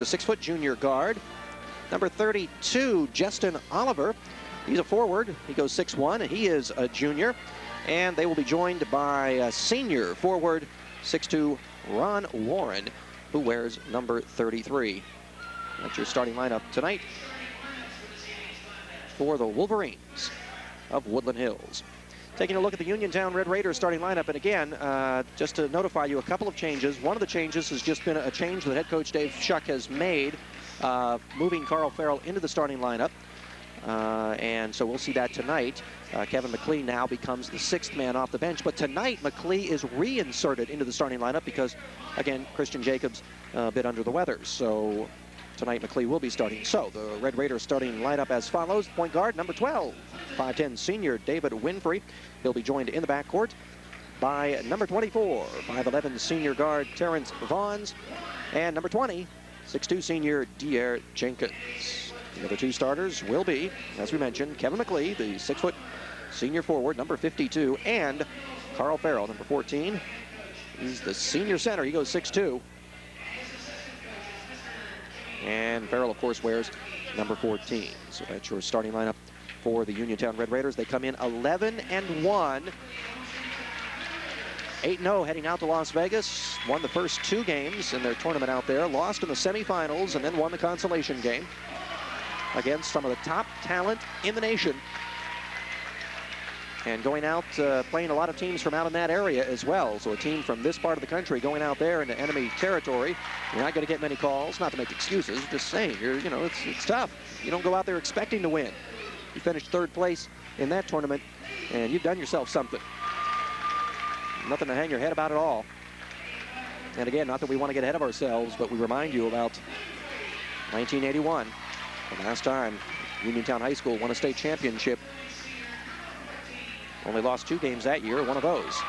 The 6-foot junior guard. Number 32, Justin Oliver. He's a forward. He goes 6'1", and he is a junior. And they will be joined by a senior forward, 6'2", Ron Warren, who wears number 33. That's your starting lineup tonight for the Wolverines of Woodland Hills. Taking a look at the Uniontown Red Raiders starting lineup, and again, just to notify you, a couple of changes. One of the changes has just been a change that head coach Dave Shuck has made, moving Carl Farrell into the starting lineup. And so we'll see that tonight. Kevin McLee now becomes the 6th man off the bench. But tonight, McLee is reinserted into the starting lineup because, again, Christian Jacobs a bit under the weather. So tonight, McLee will be starting. So the Red Raiders starting lineup as follows. Point guard, number 12, 5'10", senior David Winfrey. He'll be joined in the backcourt by number 24, 5'11", senior guard Terrence Vaughns. And number 20, 6'2", senior Dierre Jenkins. The other two starters will be, as we mentioned, Kevin McLee, the 6-foot senior forward, number 52, and Carl Farrell, number 14. He's the senior center. He goes 6'2". And Farrell, of course, wears number 14. So that's your starting lineup for the Uniontown Red Raiders. They come in 11-1. 8-0 heading out to Las Vegas. Won the first 2 games in their tournament out there. Lost in the semifinals and then won the consolation game against some of the top talent in the nation. And going out, playing a lot of teams from out in that area as well. So a team from this part of the country going out there into enemy territory, you're not going to get many calls. Not to make excuses, just saying, it's tough. You don't go out there expecting to win. You finished 3rd place in that tournament, and you've done yourself something. Nothing to hang your head about at all. And again, not that we want to get ahead of ourselves, but we remind you about 1981. The last time Uniontown High School won a state championship. Only lost 2 games that year, one of those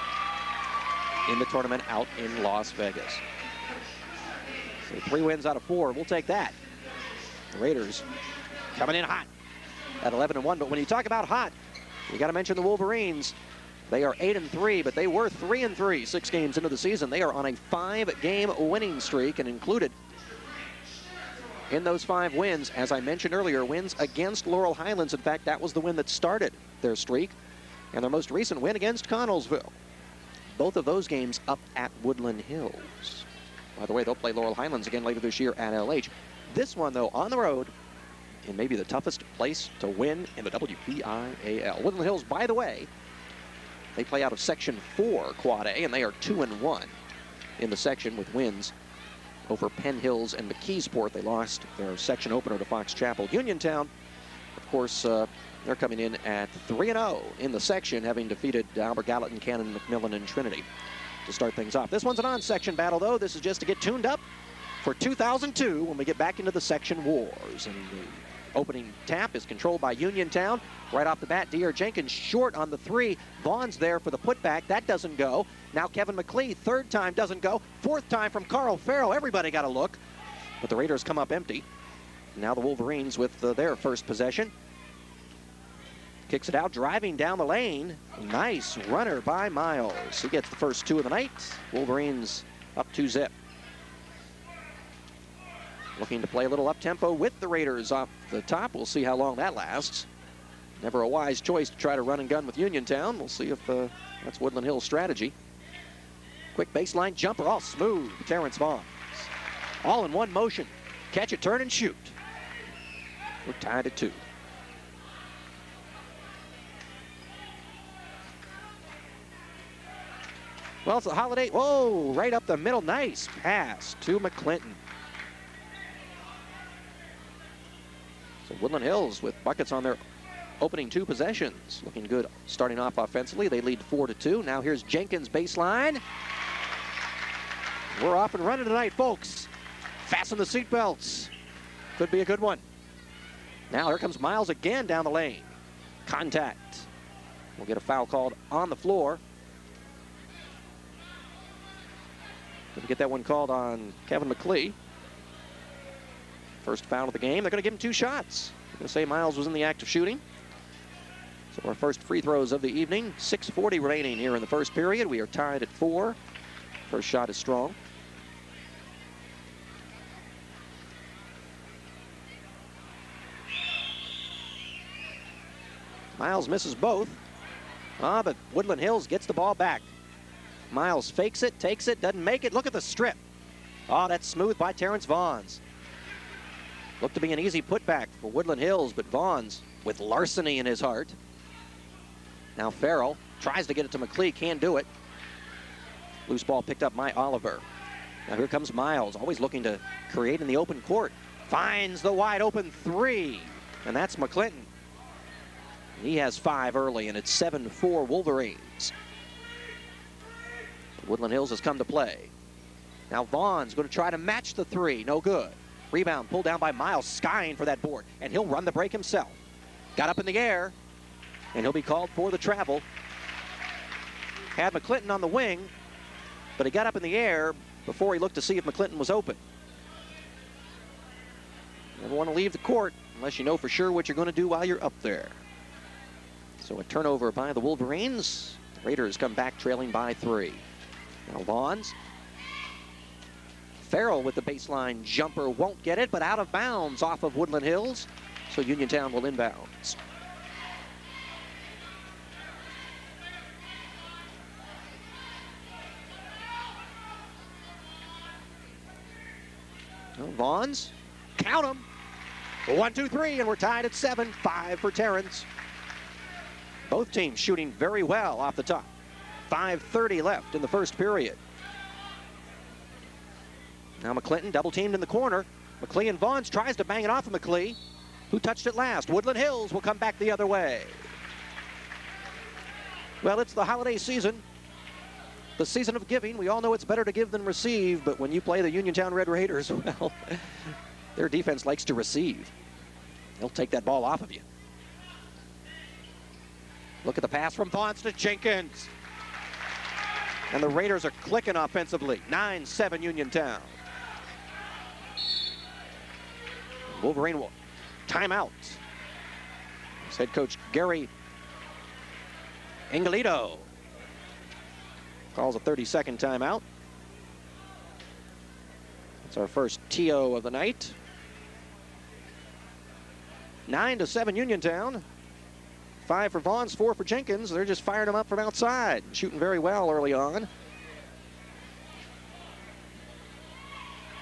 in the tournament out in Las Vegas. So 3 wins out of 4, we'll take that. The Raiders coming in hot at 11-1, but when you talk about hot, you got to mention the Wolverines. They are 8-3, but they were 3-3 6 games into the season. They are on a 5-game winning streak, and included in those 5 wins, as I mentioned earlier, wins against Laurel Highlands. In fact, that was the win that started their streak. And their most recent win against Connellsville. Both of those games up at Woodland Hills. By the way, they'll play Laurel Highlands again later this year at LH. This one, though, on the road, in maybe the toughest place to win in the WPIAL. Woodland Hills, by the way, they play out of Section 4 Quad A, and they are 2-1 in the section with wins over Penn Hills and McKeesport. They lost their section opener to Fox Chapel. Uniontown, of course, they're coming in at 3-0 in the section, having defeated Albert Gallatin, Cannon, McMillan, and Trinity to start things off. This one's a non-section battle, though. This is just to get tuned up for 2002 when we get back into the section wars. And the opening tap is controlled by Uniontown. Right off the bat, Dierre Jenkins short on the 3. Vaughn's there for the putback. That doesn't go. Now Kevin McLee, 3rd time, doesn't go. 4th time from Carl Farrell. Everybody got a look. But the Raiders come up empty. Now the Wolverines with their first possession. Kicks it out, driving down the lane. Nice runner by Miles. He gets the first 2 of the night. Wolverines up 2-zip. Looking to play a little up-tempo with the Raiders off the top. We'll see how long that lasts. Never a wise choice to try to run and gun with Uniontown. We'll see if that's Woodland Hill's strategy. Quick baseline jumper, all smooth. Terrence Vaughns. All in one motion. Catch it, turn, and shoot. We're tied at 2. Well, it's a Holiday. Whoa, right up the middle. Nice pass to McClinton. So Woodland Hills with buckets on their opening 2 possessions. Looking good starting off offensively. They lead 4-2. Now here's Jenkins baseline. We're off and running tonight, folks. Fasten the seatbelts. Could be a good one. Now here comes Miles again down the lane. Contact. We'll get a foul called on the floor. Going to get that one called on Kevin McLee. First foul of the game. They're going to give him 2 shots. They're going to say Miles was in the act of shooting. So our first free throws of the evening. 6:40 remaining here in the first period. We are tied at 4. First shot is strong. Miles misses both. But Woodland Hills gets the ball back. Miles fakes it, takes it, doesn't make it. Look at the strip. That's smooth by Terrence Vaughns. Looked to be an easy putback for Woodland Hills, but Vaughns with larceny in his heart. Now Farrell tries to get it to McClee, can't do it. Loose ball picked up by Oliver. Now here comes Miles, always looking to create in the open court. Finds the wide open three, and that's McClinton. He has 5 early, and it's 7-4 Wolverines. Woodland Hills has come to play. Now Vaughn's going to try to match the three, no good. Rebound pulled down by Miles, skying for that board, and he'll run the break himself. Got up in the air, and he'll be called for the travel. Had McClinton on the wing, but he got up in the air before he looked to see if McClinton was open. Never want to leave the court unless you know for sure what you're going to do while you're up there. So a turnover by the Wolverines. The Raiders come back trailing by 3. Now Vaughns. Farrell with the baseline jumper won't get it, but out of bounds off of Woodland Hills. So Uniontown will inbounds. Vaughns, count them. 1, 2, 3, and we're tied at 7. 5 for Terrence. Both teams shooting very well off the top. 5:30 left in the first period. Now McClinton double teamed in the corner. McClee and Vaughns tries to bang it off of McClee. Who touched it last? Woodland Hills will come back the other way. Well, it's the holiday season. The season of giving. We all know it's better to give than receive, but when you play the Uniontown Red Raiders, well, their defense likes to receive. They'll take that ball off of you. Look at the pass from Vaughns to Jenkins. And the Raiders are clicking offensively. 9-7 Uniontown. Wolverine will timeout. It's head coach Gary Engelito calls a 30-second timeout. It's our first TO of the night. 9-7 Uniontown. 5 for Vaughns, 4 for Jenkins. They're just firing them up from outside. Shooting very well early on.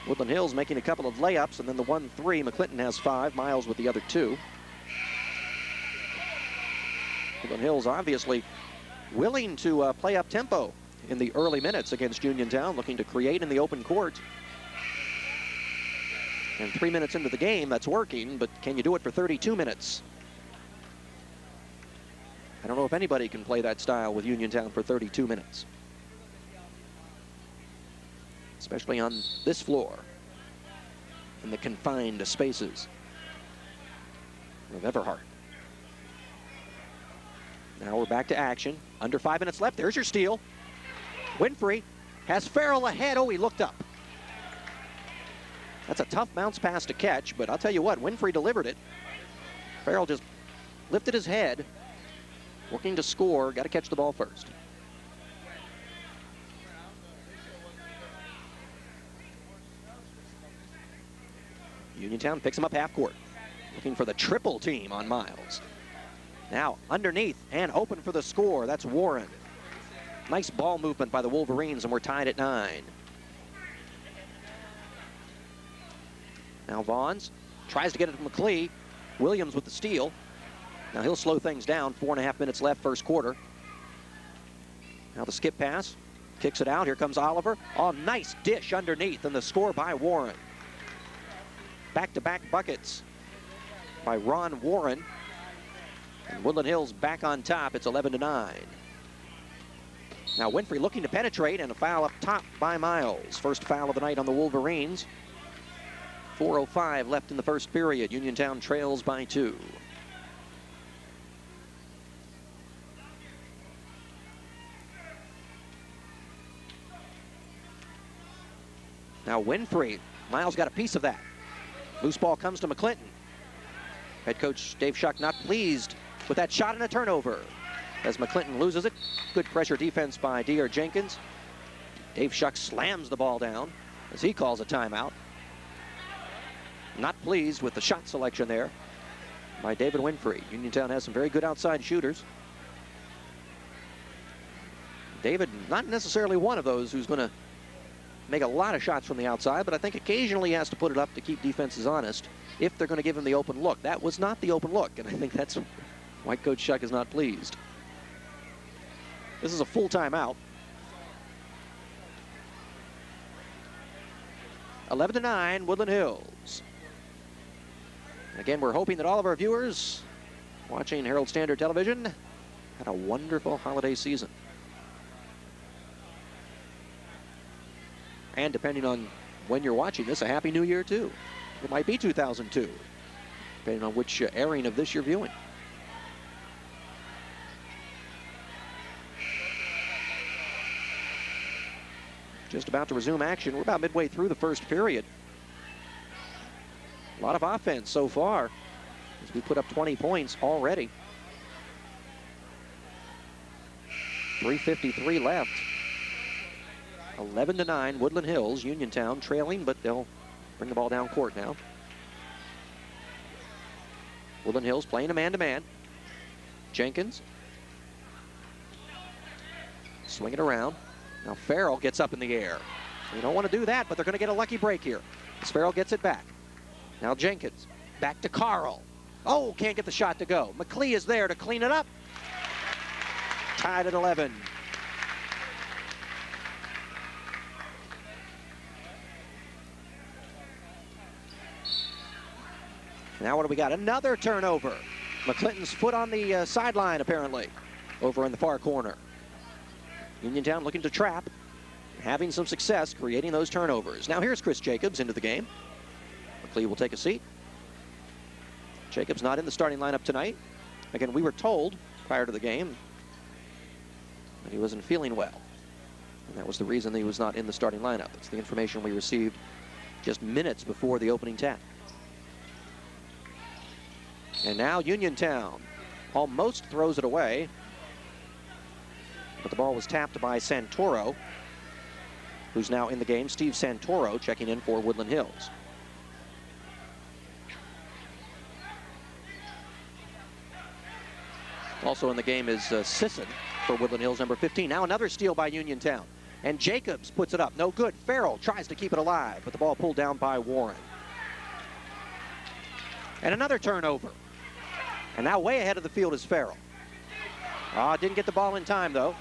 Woodland Hills making a couple of layups, and then the 1-3. McClinton has 5. Miles with the other 2. Woodland Hills obviously willing to play up tempo in the early minutes against Uniontown, looking to create in the open court. And 3 minutes into the game, that's working, but can you do it for 32 minutes? I don't know if anybody can play that style with Uniontown for 32 minutes. Especially on this floor, in the confined spaces of Everhart. Now we're back to action. Under 5 minutes left. There's your steal. Winfrey has Farrell ahead. Oh, he looked up. That's a tough bounce pass to catch, but I'll tell you what, Winfrey delivered it. Farrell just lifted his head, working to score. Got to catch the ball first. Uniontown picks him up half court, looking for the triple team on Miles. Now underneath and open for the score. That's Warren. Nice ball movement by the Wolverines, and we're tied at 9. Now Vaughns tries to get it to McClee. Williams with the steal. Now he'll slow things down. 4.5 minutes left, first quarter. Now the skip pass, kicks it out. Here comes Oliver. Oh, nice dish underneath, and the score by Warren. Back-to-back buckets by Ron Warren. And Woodland Hills back on top. It's 11-9. Now Winfrey looking to penetrate, and a foul up top by Miles. First foul of the night on the Wolverines. 4:05 left in the first period. Uniontown trails by 2. Now Winfrey, Miles got a piece of that. Loose ball comes to McClinton. Head coach Dave Shuck not pleased with that shot and a turnover as McClinton loses it. Good pressure defense by Dierre Jenkins. Dave Shuck slams the ball down as he calls a timeout. Not pleased with the shot selection there. by David Winfrey. Uniontown has some very good outside shooters. David, not necessarily one of those who's going to make a lot of shots from the outside, but I think occasionally he has to put it up to keep defenses honest if they're going to give him the open look. That was not the open look, and I think that's why Coach Shuck is not pleased. This is a full timeout. 11-9, Woodland Hills. Again, we're hoping that all of our viewers watching Herald Standard Television had a wonderful holiday season. And depending on when you're watching this, a Happy New Year too. It might be 2002, depending on which airing of this you're viewing. Just about to resume action. We're about midway through the first period. A lot of offense so far as we put up 20 points already. 3:53 left. 11-9, Woodland Hills, Uniontown trailing, but they'll bring the ball down court now. Woodland Hills playing a man-to-man. Jenkins. Swing it around. Now Farrell gets up in the air. You don't want to do that, but they're going to get a lucky break here. As Farrell gets it back. Now Jenkins, back to Carl. Oh, can't get the shot to go. McClee is there to clean it up. Tied at 11. Now what do we got? Another turnover. McClinton's foot on the sideline, apparently, over in the far corner. Uniontown looking to trap, having some success creating those turnovers. Now here's Chris Jacobs into the game. McClee will take a seat. Jacobs not in the starting lineup tonight. Again, we were told prior to the game that he wasn't feeling well. And that was the reason that he was not in the starting lineup. It's the information we received just minutes before the opening tap. And now Uniontown almost throws it away. But the ball was tapped by Santoro, who's now in the game. Steve Santoro checking in for Woodland Hills. Also in the game is Sisson for Woodland Hills, number 15. Now another steal by Uniontown. And Jacobs puts it up. No good. Farrell tries to keep it alive, but the ball pulled down by Warren. And another turnover. And now way ahead of the field is Farrell. Didn't get the ball in time, though.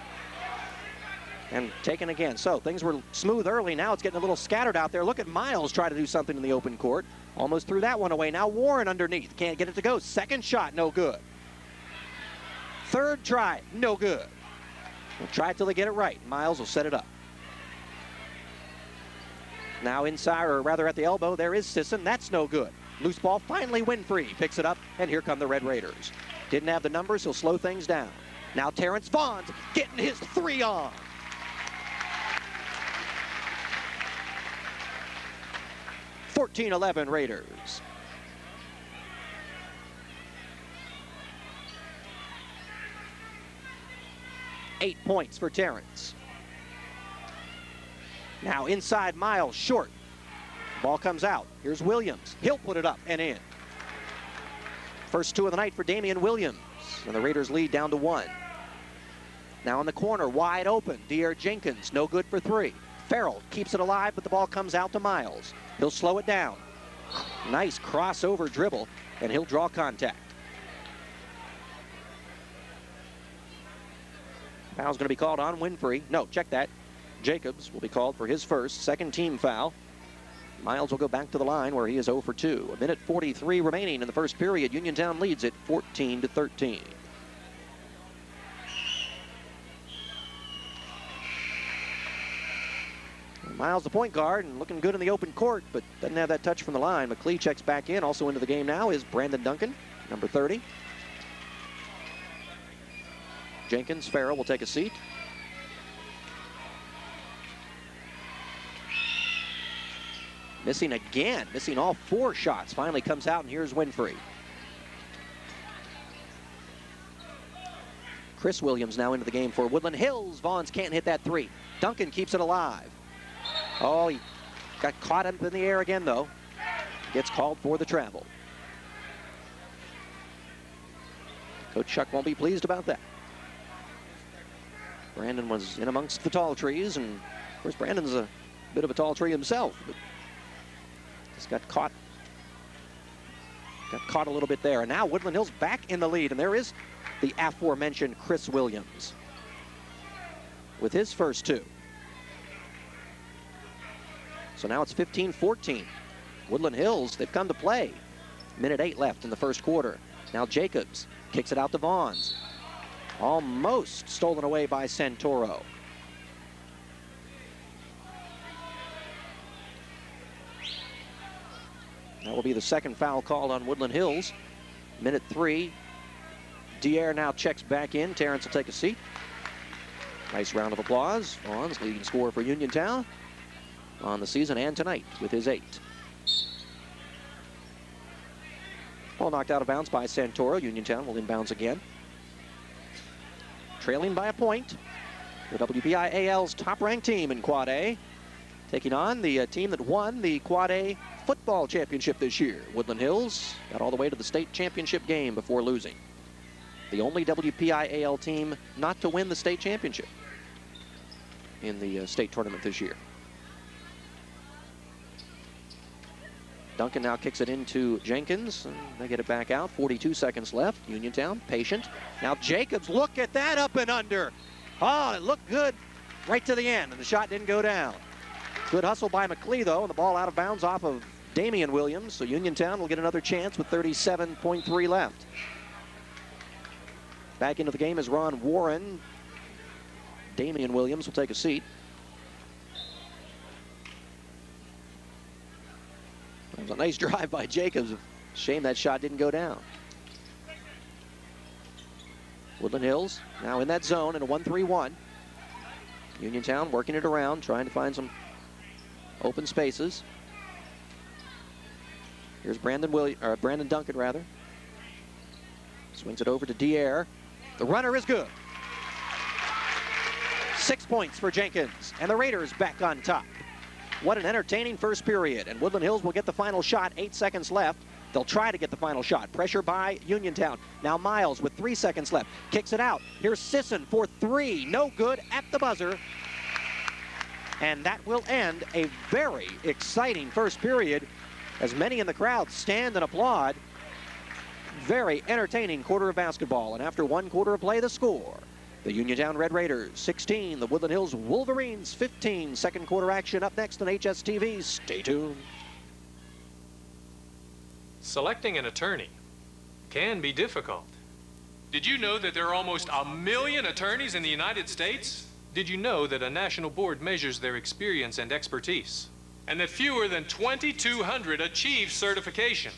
And taken again. So things were smooth early. Now it's getting a little scattered out there. Look at Miles try to do something in the open court. Almost threw that one away. Now Warren underneath. Can't get it to go. Second shot, no good. Third try, no good. We'll try it till they get it right. Miles will set it up. Now inside, or rather at the elbow, there is Sisson. That's no good. Loose ball, finally Winfrey picks it up, and here come the Red Raiders. Didn't have the numbers, he'll slow things down. Now Terrence Vaughn's getting his three on. (14-11) Raiders. Eight points for Terrence. Now inside Miles, short. Ball comes out. Here's Williams. He'll put it up and in. First two of the night for Damian Williams. And the Raiders lead down to 1. Now in the corner, wide open. Dierre Jenkins, no good for 3. Farrell keeps it alive, but the ball comes out to Miles. He'll slow it down. Nice crossover dribble, and he'll draw contact. Foul's going to be called on Winfrey. No, check that. Jacobs will be called for his first, second team foul. Miles will go back to the line where he is 0 for 2. 1:43 remaining in the first period. Uniontown leads it 14-13. Miles, the point guard, and looking good in the open court, but doesn't have that touch from the line. McClee checks back in. Also into the game now is Brandon Duncan, number 30. Jenkins, Farrell will take a seat. Missing again, missing all 4 shots. Finally comes out, and here's Winfrey. Chris Williams now into the game for Woodland Hills. Vaughns can't hit that 3. Duncan keeps it alive. Oh, he got caught up in the air again, though. Gets called for the travel. Coach Chuck won't be pleased about that. Brandon was in amongst the tall trees, and of course Brandon's a bit of a tall tree himself, but just got caught a little bit there. And now Woodland Hills back in the lead, and there is the aforementioned Chris Williams with his first two. So now it's 15-14. Woodland Hills, they've come to play. Minute 8 left in the first quarter. Now Jacobs kicks it out to Vaughns. Almost stolen away by Santoro. That will be the second foul called on Woodland Hills. Minute 3. Dierre now checks back in. Terrence will take a seat. Nice round of applause. Vaughns, leading scorer for Uniontown on the season and tonight with his 8. Ball knocked out of bounds by Santoro. Uniontown will inbounds again. Trailing by a point. The WPIAL's top-ranked team in Quad A, taking on the team that won the Quad A football championship this year. Woodland Hills got all the way to the state championship game before losing. The only WPIAL team not to win the state championship in the state tournament this year. Duncan now kicks it into Jenkins, and they get it back out. 42 seconds left. Uniontown, patient. Now Jacobs, look at that, up and under. Oh, it looked good right to the end, and the shot didn't go down. Good hustle by McLee, though, and the ball out of bounds off of Damian Williams, so Uniontown will get another chance with 37.3 left. Back into the game is Ron Warren. Damian Williams will take a seat. It was a nice drive by Jacobs. Shame that shot didn't go down. Woodland Hills now in that zone in a 1-3-1. Uniontown working it around, trying to find some open spaces. Here's Brandon Duncan, rather. Swings it over to Dierre. The runner is good. 6 points for Jenkins, and the Raiders back on top. What an entertaining first period, and Woodland Hills will get the final shot. 8 seconds left. They'll try to get the final shot. Pressure by Uniontown. Now Miles with 3 seconds left. Kicks it out. Here's Sisson for 3. No good at the buzzer. And that will end a very exciting first period as many in the crowd stand and applaud. Very entertaining quarter of basketball. And after 1 quarter of play, the score. The Uniontown Red Raiders 16, the Woodland Hills Wolverines 15. Second quarter action up next on HSTV. Stay tuned. Selecting an attorney can be difficult. Did you know that there are almost 1 million attorneys in the United States? Did you know that a national board measures their experience and expertise, and that fewer than 2,200 achieve certification?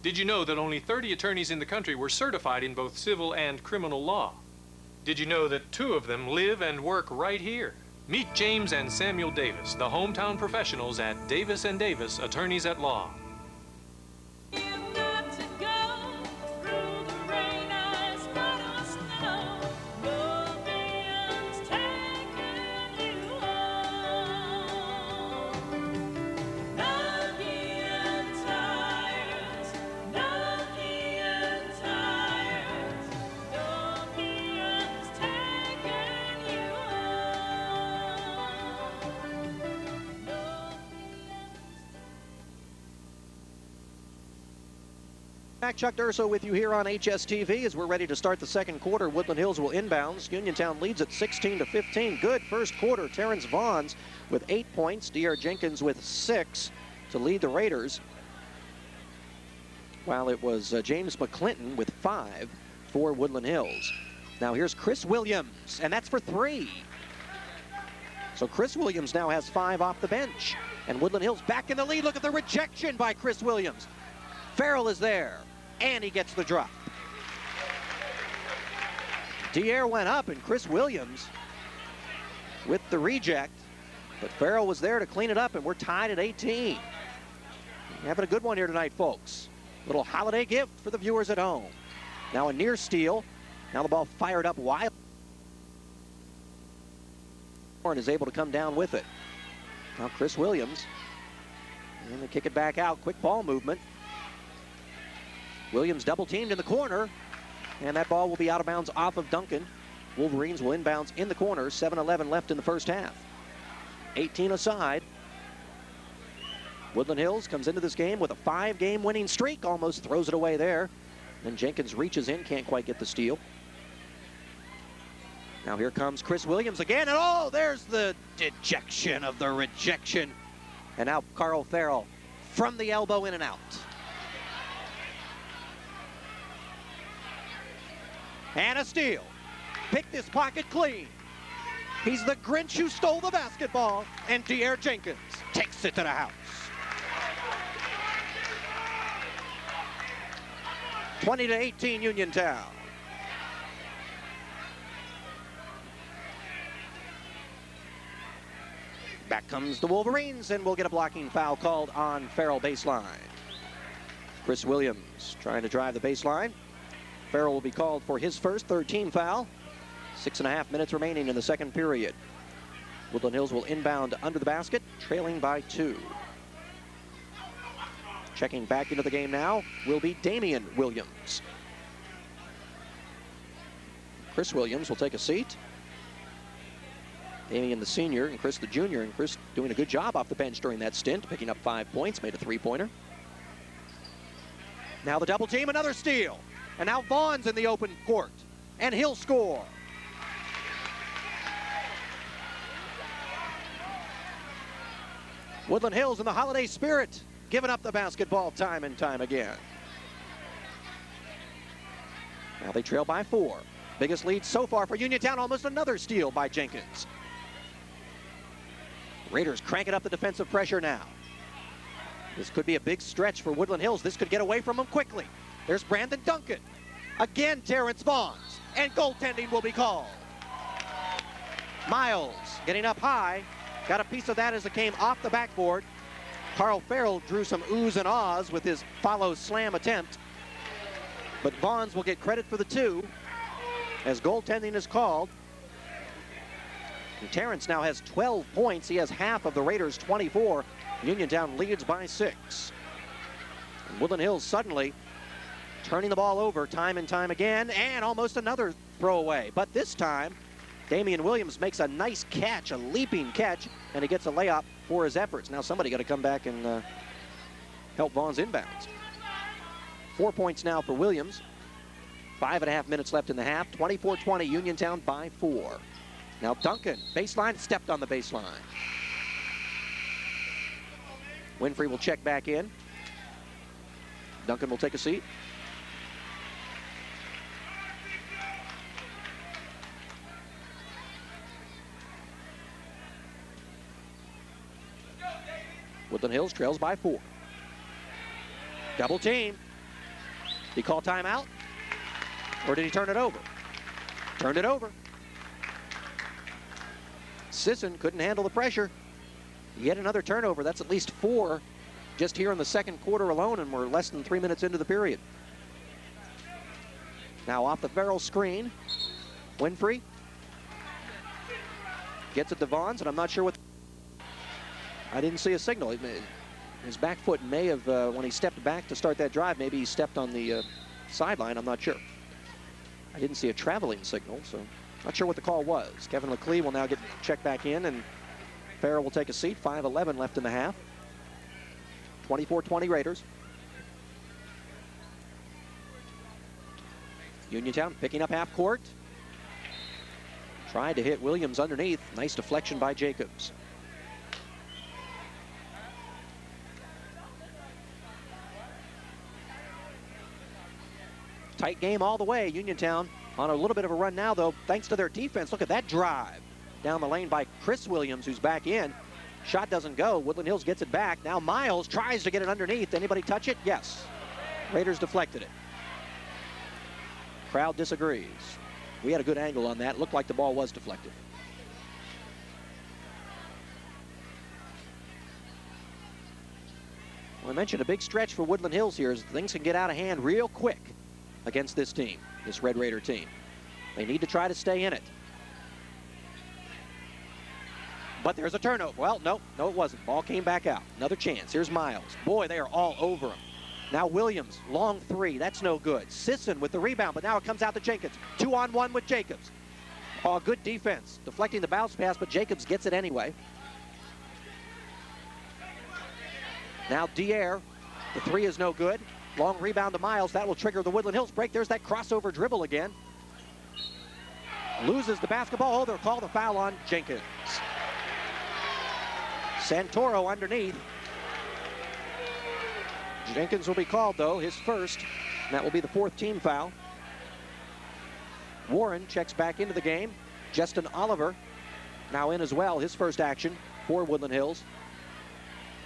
Did you know that only 30 attorneys in the country were certified in both civil and criminal law? Did you know that 2 of them live and work right here? Meet James and Samuel Davis, the hometown professionals at Davis & Davis, Attorneys at Law. Chuck Durso with you here on HSTV as we're ready to start the second quarter. Woodland Hills will inbounds. Uniontown leads at 16-15. Good first quarter. Terrence Vaughns with 8 points. Dierre Jenkins with 6 to lead the Raiders. While it was James McClinton with 5 for Woodland Hills. Now here's Chris Williams, and that's for 3. So Chris Williams now has 5 off the bench. And Woodland Hills back in the lead. Look at the rejection by Chris Williams. Farrell is there. And he gets the drop. Dierre went up, and Chris Williams with the reject. But Farrell was there to clean it up, and we're tied at 18. Having a good one here tonight, folks. Little holiday gift for the viewers at home. Now a near steal. Now the ball fired up wide. Warren is able to come down with it. Now Chris Williams. And they kick it back out. Quick ball movement. Williams double teamed in the corner. And that ball will be out of bounds off of Duncan. Wolverines will inbounds in the corner. 7:11 left in the first half. 18 aside. Woodland Hills comes into this game with a 5-game winning streak. Almost throws it away there. Then Jenkins reaches in, can't quite get the steal. Now here comes Chris Williams again, and oh, there's the dejection of the rejection. And now Carl Farrell from the elbow in and out. And a steal. Picked his pocket clean. He's the Grinch who stole the basketball, and Dierre Jenkins takes it to the house. 20-18 Uniontown. Back comes the Wolverines, and we'll get a blocking foul called on Farrell baseline. Chris Williams trying to drive the baseline. Farrell will be called for his first third-team foul. 6.5 minutes remaining in the second period. Woodland Hills will inbound under the basket, trailing by 2. Checking back into the game now will be Damian Williams. Chris Williams will take a seat. Damian the senior and Chris the junior, and Chris doing a good job off the bench during that stint, picking up 5 points, made a 3-pointer. Now the double team, another steal. And now Vaughn's in the open court, and he'll score. Woodland Hills in the holiday spirit, giving up the basketball time and time again. Now they trail by 4. Biggest lead so far for Uniontown, almost another steal by Jenkins. Raiders cranking up the defensive pressure now. This could be a big stretch for Woodland Hills. This could get away from them quickly. There's Brandon Duncan. Again, Terrence Vaughns. And goaltending will be called. Miles getting up high. Got a piece of that as it came off the backboard. Carl Farrell drew some oohs and ahs with his follow slam attempt. But Vaughns will get credit for the 2 as goaltending is called. And Terrence now has 12 points. He has half of the Raiders' 24. Uniontown leads by 6. And Woodland Hills suddenly turning the ball over time and time again, and almost another throwaway. But this time, Damian Williams makes a nice catch, a leaping catch, and he gets a layup for his efforts. Now somebody got to come back and help Vaughn's inbounds. 4 points now for Williams. 5.5 minutes left in the half. 24-20, Uniontown by 4. Now Duncan, baseline, stepped on the baseline. Winfrey will check back in. Duncan will take a seat. Woodland Hills trails by 4. Double team. Did he call timeout? Or did he turn it over? Turned it over. Sisson couldn't handle the pressure. Yet another turnover. That's at least 4 just here in the second quarter alone, and we're less than 3 minutes into the period. Now off the Farrell screen, Winfrey gets it to Vaughn's, and I'm not sure what. I didn't see a signal. His back foot may have, when he stepped back to start that drive, maybe he stepped on the sideline. I'm not sure. I didn't see a traveling signal, so not sure what the call was. Kevin Leclee will now get checked back in, and Farrell will take a seat. 5:11 left in the half. 24-20 Raiders. Uniontown picking up half court. Tried to hit Williams underneath. Nice deflection by Jacobs. Tight game all the way. Uniontown on a little bit of a run now, though, thanks to their defense. Look at that drive down the lane by Chris Williams, who's back in. Shot doesn't go. Woodland Hills gets it back. Now Miles tries to get it underneath. Anybody touch it? Yes. Raiders deflected it. Crowd disagrees. We had a good angle on that. Looked like the ball was deflected. Well, I mentioned a big stretch for Woodland Hills here as things can get out of hand real quick against this team, this Red Raider team. They need to try to stay in it. But there's a turnover. Well, no, it wasn't. Ball came back out. Another chance. Here's Miles. Boy, they are all over him. Now Williams, long three, that's no good. Sisson with the rebound, but now it comes out to Jenkins. 2-on-1 with Jacobs. Oh, good defense, deflecting the bounce pass, but Jacobs gets it anyway. Now Dierre, the three is no good. Long rebound to Miles, that will trigger the Woodland Hills break. There's that crossover dribble again. Loses the basketball. Oh, they'll call the foul on Jenkins. Santoro underneath. Jenkins will be called, though, his first. And that will be the fourth team foul. Warren checks back into the game. Justin Oliver now in as well, his first action for Woodland Hills.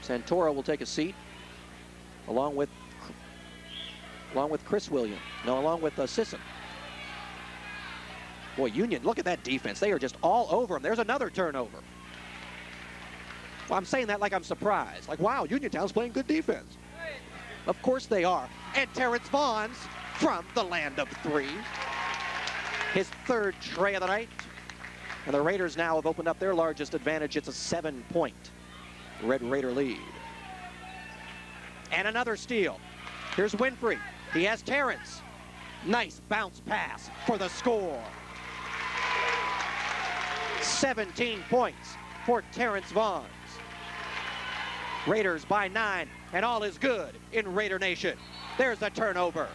Santoro will take a seat along with Chris Williams. No, along with Sisson. Boy, Union, look at that defense. They are just all over him. There's another turnover. Well, I'm saying that like I'm surprised. Like, wow, Uniontown's playing good defense. Of course they are. And Terrence Vaughn's from the land of three. His third tray of the night. And the Raiders now have opened up their largest advantage. It's a 7-point Red Raider lead. And another steal. Here's Winfrey. He has Terrence. Nice bounce pass for the score. 17 points for Terrence Vaughns. Raiders by 9, and all is good in Raider Nation. There's a turnover.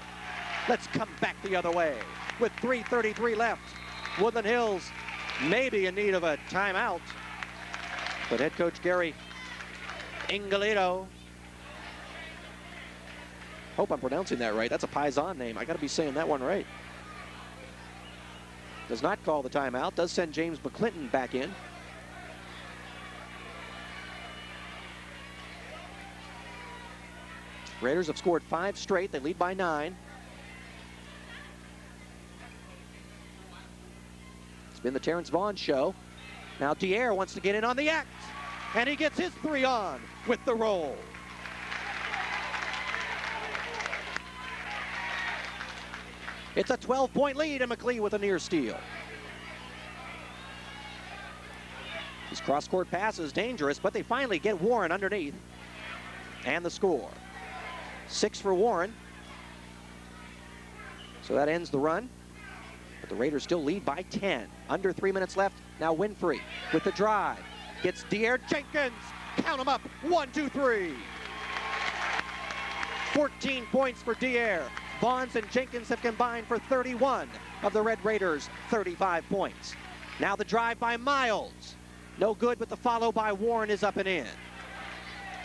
Let's come back the other way. With 3:33 left, Woodland Hills may be in need of a timeout. But head coach Gary Ingalito, hope I'm pronouncing that right. That's a Paisan name. I got to be saying that one right. Does not call the timeout. Does send James McClinton back in. Raiders have scored 5 straight. They lead by 9. It's been the Terrence Vaughn show. Now Dierre wants to get in on the act. And he gets his 3 on with the roll. It's a 12-point lead, and McLean with a near steal. His cross-court pass is dangerous, but they finally get Warren underneath. And the score. 6 for Warren. So that ends the run. But the Raiders still lead by 10. Under 3 minutes left. Now Winfrey with the drive. Gets Dierre Jenkins. Count them up. 1, 2, 3. 14 points for Dierre. Vaughns and Jenkins have combined for 31 of the Red Raiders' 35 points. Now the drive by Miles. No good, but the follow by Warren is up and in.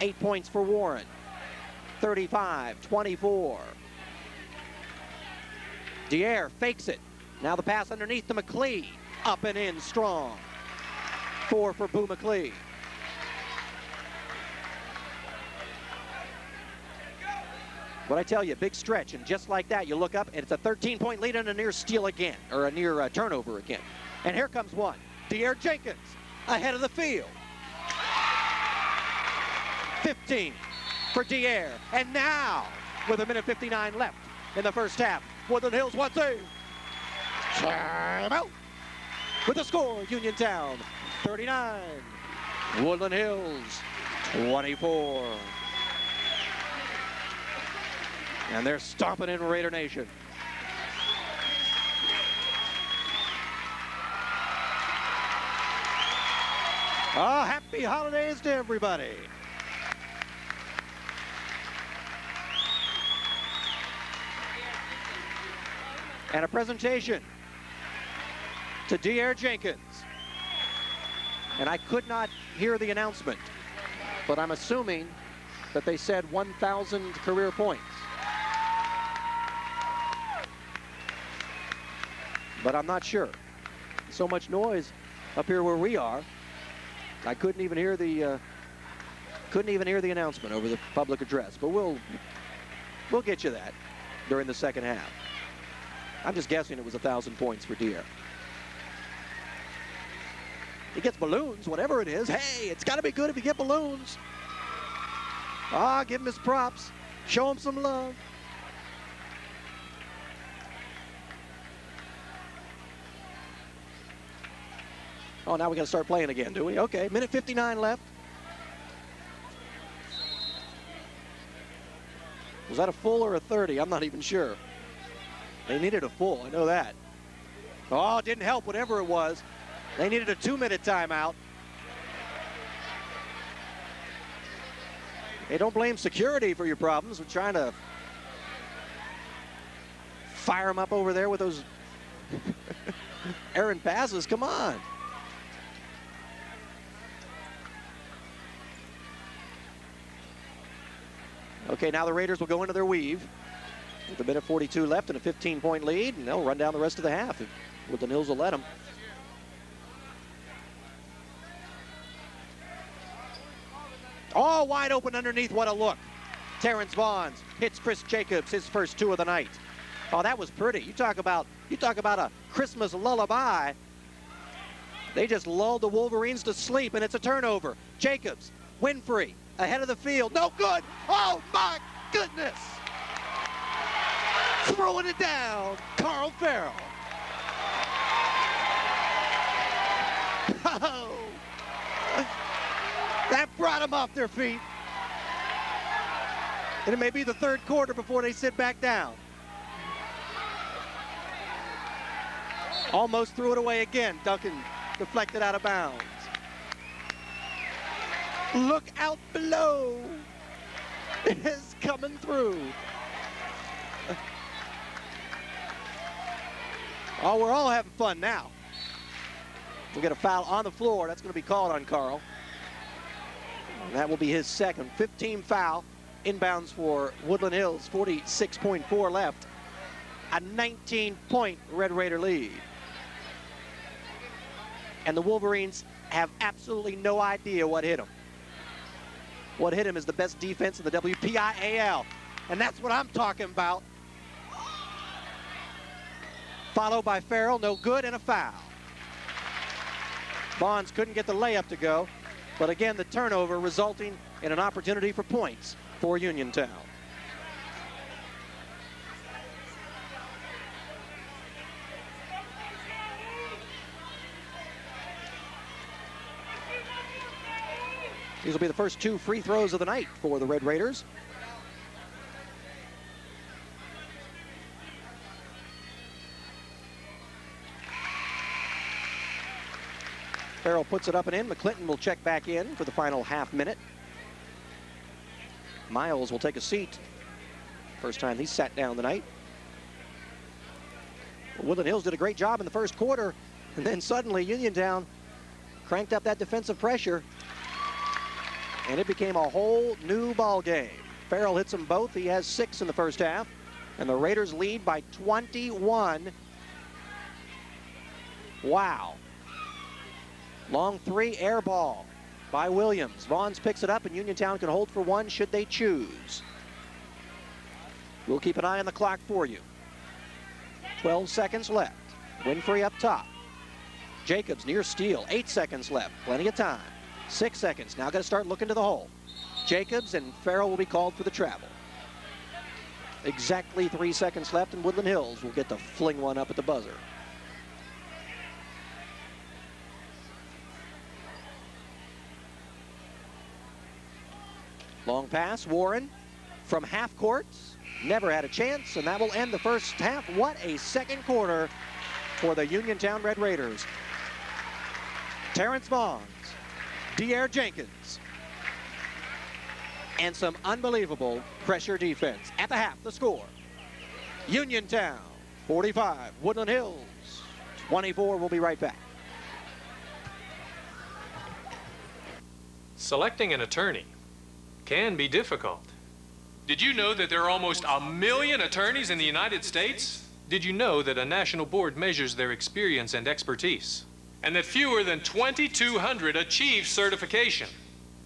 8 points for Warren. 35-24. Dierre fakes it. Now the pass underneath to McLean. Up and in strong. 4 for Boo McLean. What I tell you, big stretch, and just like that, you look up, and it's a 13-point lead and a near steal again, or a near turnover again. And here comes one. Dierre Jenkins ahead of the field. 15 for Dierre. And now, with 1:59 left in the first half, Woodland Hills wants a timeout. With the score, Uniontown 39, Woodland Hills 24. And they're stomping in Raider Nation. Oh, happy holidays to everybody. And a presentation to Dierre Jenkins. And I could not hear the announcement, but I'm assuming that they said 1,000 career points. But I'm not sure. So much noise up here where we are. I couldn't even hear the announcement over the public address. But we'll get you that during the second half. I'm just guessing it was 1,000 points for Dierre. He gets balloons, whatever it is. Hey, it's got to be good if you get balloons. Ah, give him his props. Show him some love. Oh, now we got to start playing again, do we? Okay, 1:59 left. Was that a full or a 30? I'm not even sure. They needed a full, I know that. Oh, it didn't help, whatever it was. They needed a 2-minute timeout. Hey, don't blame security for your problems. We're trying to fire them up over there with those errant passes. Come on. Okay, now the Raiders will go into their weave with a minute 42 left and a 15-point lead, and they'll run down the rest of the half if Woodland Hills will let them. All wide open underneath, what a look. Terrence Vaughn hits Chris Jacobs, his first 2 of the night. Oh, that was pretty. You talk about a Christmas lullaby. They just lulled the Wolverines to sleep, and it's a turnover. Jacobs, Winfrey, ahead of the field, no good. Oh my goodness. Throwing it down, Carl Farrell. Oh. That brought them off their feet. And it may be the 3rd quarter before they sit back down. Almost threw it away again. Duncan deflected out of bounds. Look out below. It is coming through. Oh, we're all having fun now. We'll get a foul on the floor. That's going to be called on Carl. And that will be his second. 15 foul. Inbounds for Woodland Hills. 46.4 left. A 19-point Red Raider lead. And the Wolverines have absolutely no idea what hit them. What hit him is the best defense in the WPIAL. And that's what I'm talking about. Followed by Farrell, no good, and a foul. Bonds couldn't get the layup to go. But again, the turnover resulting in an opportunity for points for Uniontown. These will be the first 2 free throws of the night for the Red Raiders. Farrell puts it up and in. McClinton will check back in for the final half minute. Miles will take a seat. First time he's sat down tonight. Woodland Hills did a great job in the first quarter, and then suddenly Uniontown cranked up that defensive pressure, and it became a whole new ball game. Farrell hits them both. He has 6 in the first half, and the Raiders lead by 21. Wow. Long 3, air ball by Williams. Vaughns picks it up, and Uniontown can hold for 1 should they choose. We'll keep an eye on the clock for you. 12 seconds left. Winfrey up top. Jacobs near steal. 8 seconds left. Plenty of time. 6 seconds. Now got to start looking to the hole. Jacobs and Farrell will be called for the travel. Exactly 3 seconds left, and Woodland Hills will get to fling one up at the buzzer. Long pass, Warren from half court. Never had a chance, and that will end the first half. What a second quarter for the Uniontown Red Raiders. Terrence Vaughn, Dierre Jenkins, and some unbelievable pressure defense. At the half, the score. Uniontown, 45. Woodland Hills, 24. We'll be right back. Selecting an attorney can be difficult. Did you know that there are almost 1 million attorneys in the United States? Did you know that a national board measures their experience and expertise? And that fewer than 2,200 achieve certification?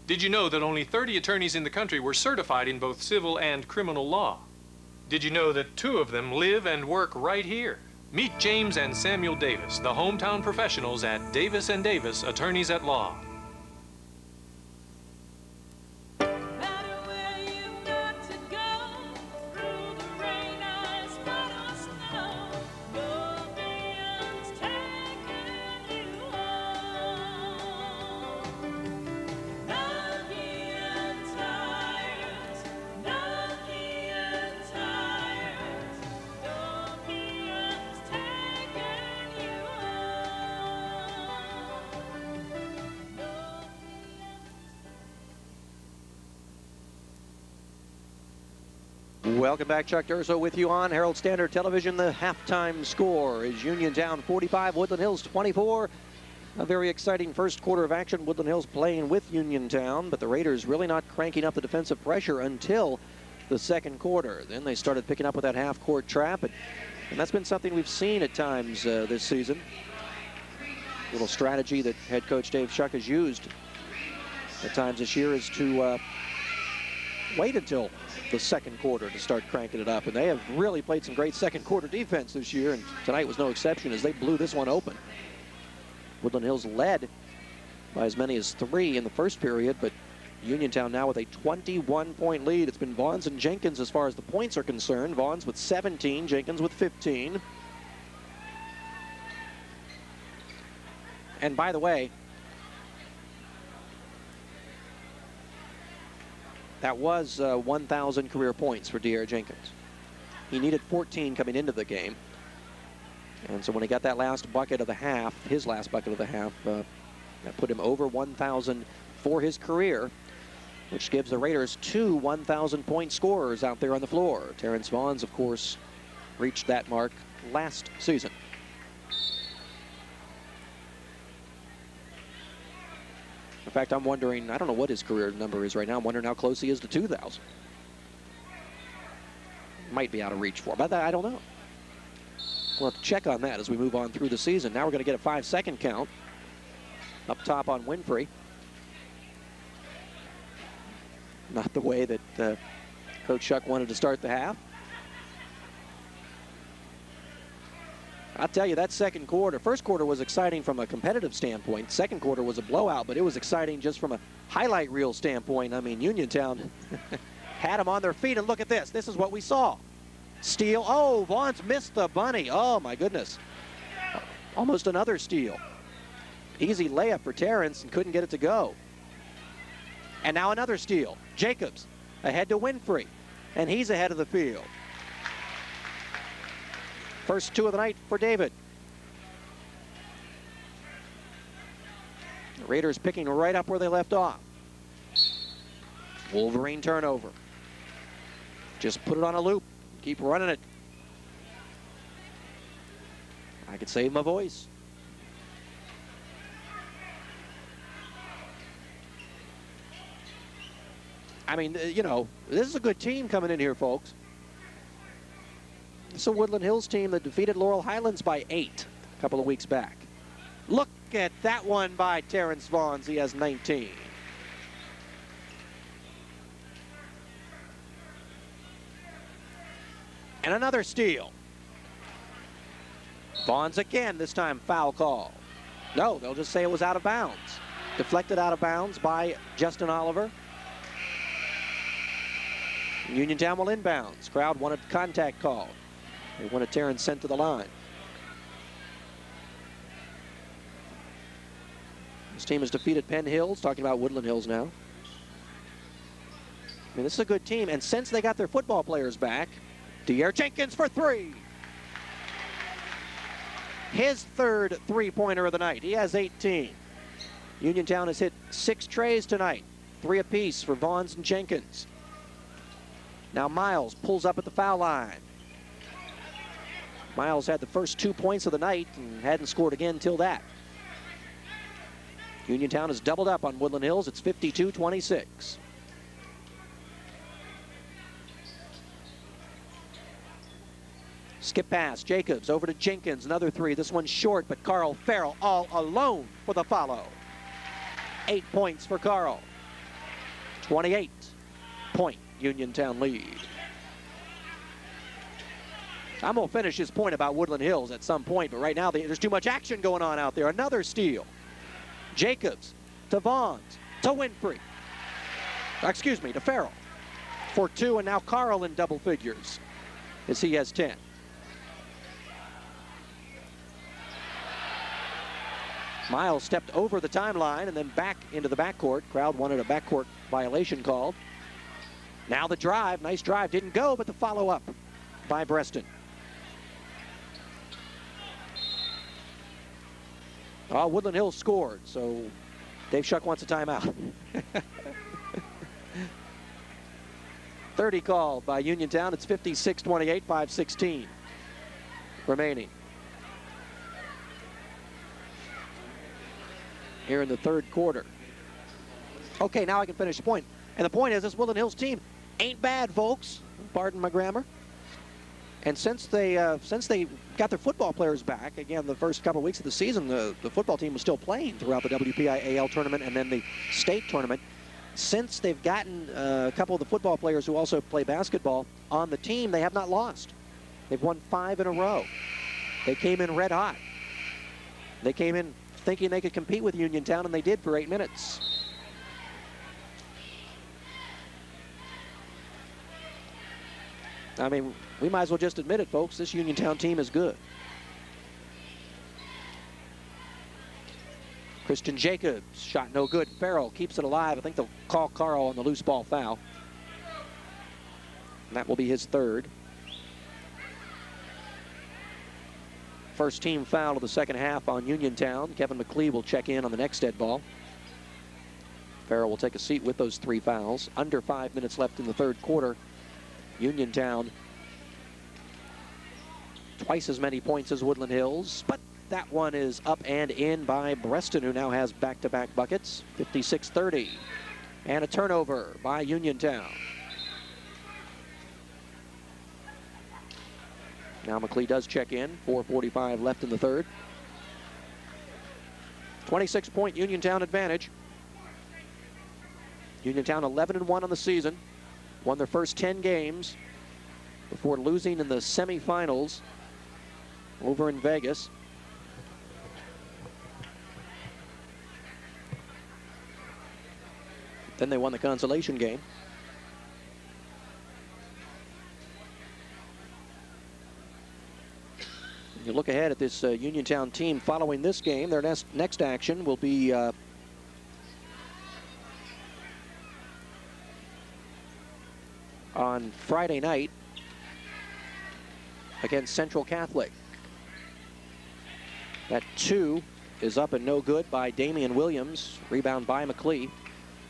Did you know that only 30 attorneys in the country were certified in both civil and criminal law? Did you know that 2 of them live and work right here? Meet James and Samuel Davis, the hometown professionals at Davis & Davis Attorneys at Law. Welcome back. Chuck Durso with you on Herald Standard Television. The halftime score is Uniontown 45, Woodland Hills 24. A very exciting first quarter of action. Woodland Hills playing with Uniontown, but the Raiders really not cranking up the defensive pressure until the second quarter. Then they started picking up with that half-court trap, and that's been something we've seen at times this season. A little strategy that head coach Dave Shuck has used at times this year is to wait until the second quarter to start cranking it up. And they have really played some great second quarter defense this year, and tonight was no exception as they blew this one open. Woodland Hills led by as many as 3 in the first period, but Uniontown now with a 21-point lead. It's been Vaughns and Jenkins as far as the points are concerned. Vaughns with 17, Jenkins with 15. And by the way, that was 1,000 career points for Dierre Jenkins. He needed 14 coming into the game. And so when he got that last bucket of the half, his last bucket of the half, that put him over 1,000 for his career, which gives the Raiders 2 1,000-point scorers out there on the floor. Terrence Vaughns, of course, reached that mark last season. In fact, I'm wondering, I don't know what his career number is right now. I'm wondering how close he is to 2,000. Might be out of reach for him, but I don't know. We'll have to check on that as we move on through the season. Now we're going to get a 5-second count up top on Winfrey. Not the way that Coach Shuck wanted to start the half. I'll tell you, that second quarter, first quarter was exciting from a competitive standpoint. Second quarter was a blowout, but it was exciting just from a highlight reel standpoint. I mean, Uniontown had them on their feet, and look at this. This is what we saw. Steal. Oh, Vaughns missed the bunny. Oh, my goodness. Almost another steal. Easy layup for Terrence and couldn't get it to go. And now another steal. Jacobs ahead to Winfrey, and he's ahead of the field. First 2 of the night for David. The Raiders picking right up where they left off. Wolverine turnover. Just put it on a loop. Keep running it. I could save my voice. I mean, you know, this is a good team coming in here, folks. It's a Woodland Hills team that defeated Laurel Highlands by 8 a couple of weeks back. Look at that one by Terrence Vaughns. He has 19. And another steal. Vaughns again, this time foul call. No, they'll just say it was out of bounds. Deflected out of bounds by Justin Oliver. Uniontown will inbounds. Crowd wanted contact call. They wanted Terrence sent to the line. This team has defeated Penn Hills, talking about Woodland Hills now. I mean, this is a good team, and since they got their football players back, Dierre Jenkins for 3. His third three-pointer of the night. He has 18. Uniontown has hit 6 trays tonight, 3 apiece for Vaughns and Jenkins. Now Miles pulls up at the foul line. Miles had the first 2 points of the night and hadn't scored again till that. Uniontown has doubled up on Woodland Hills. It's 52-26. Skip pass, Jacobs over to Jenkins, another 3. This one's short, but Carl Farrell all alone for the follow. 8 points for Carl. 28-point Uniontown lead. I'm going to finish his point about Woodland Hills at some point, but right now there's too much action going on out there. Another steal. Jacobs to Vaughns to Winfrey. Excuse me, to Farrell for 2, and now Carl in double figures as he has 10. Miles stepped over the timeline and then back into the backcourt. Crowd wanted a backcourt violation called. Now the drive, nice drive, didn't go, but the follow-up by Breston. Oh, Woodland Hills scored, so Dave Shuck wants a timeout. 30 called by Uniontown. It's 56-28, 5:16 remaining. Here in the third quarter. Okay, now I can finish the point. And the point is, this Woodland Hills team ain't bad, folks. Pardon my grammar. And since they got their football players back, again, the first couple of weeks of the season, the football team was still playing throughout the WPIAL tournament and then the state tournament. Since they've gotten a couple of the football players who also play basketball on the team, they have not lost. They've won 5 in a row. They came in red hot. They came in thinking they could compete with Uniontown, and they did for 8 minutes. I mean, we might as well just admit it, folks. This Uniontown team is good. Christian Jacobs, shot no good. Farrell keeps it alive. I think they'll call Carl on the loose ball foul. And that will be his third. First team foul of the second half on Uniontown. Kevin McLeod will check in on the next dead ball. Farrell will take a seat with those 3 fouls. Under 5 minutes left in the third quarter. Uniontown twice as many points as Woodland Hills, but that one is up and in by Breston, who now has back-to-back buckets. 56-30. And a turnover by Uniontown. Now McLeod does check in. 4:45 left in the third. 26-point Uniontown advantage. Uniontown 11-1 on the season. Won their first 10 games before losing in the semifinals over in Vegas. Then they won the consolation game. You look ahead at this Uniontown team following this game. Their next action will be on Friday night against Central Catholic. That 2 is up and no good by Damian Williams. Rebound by McLeod.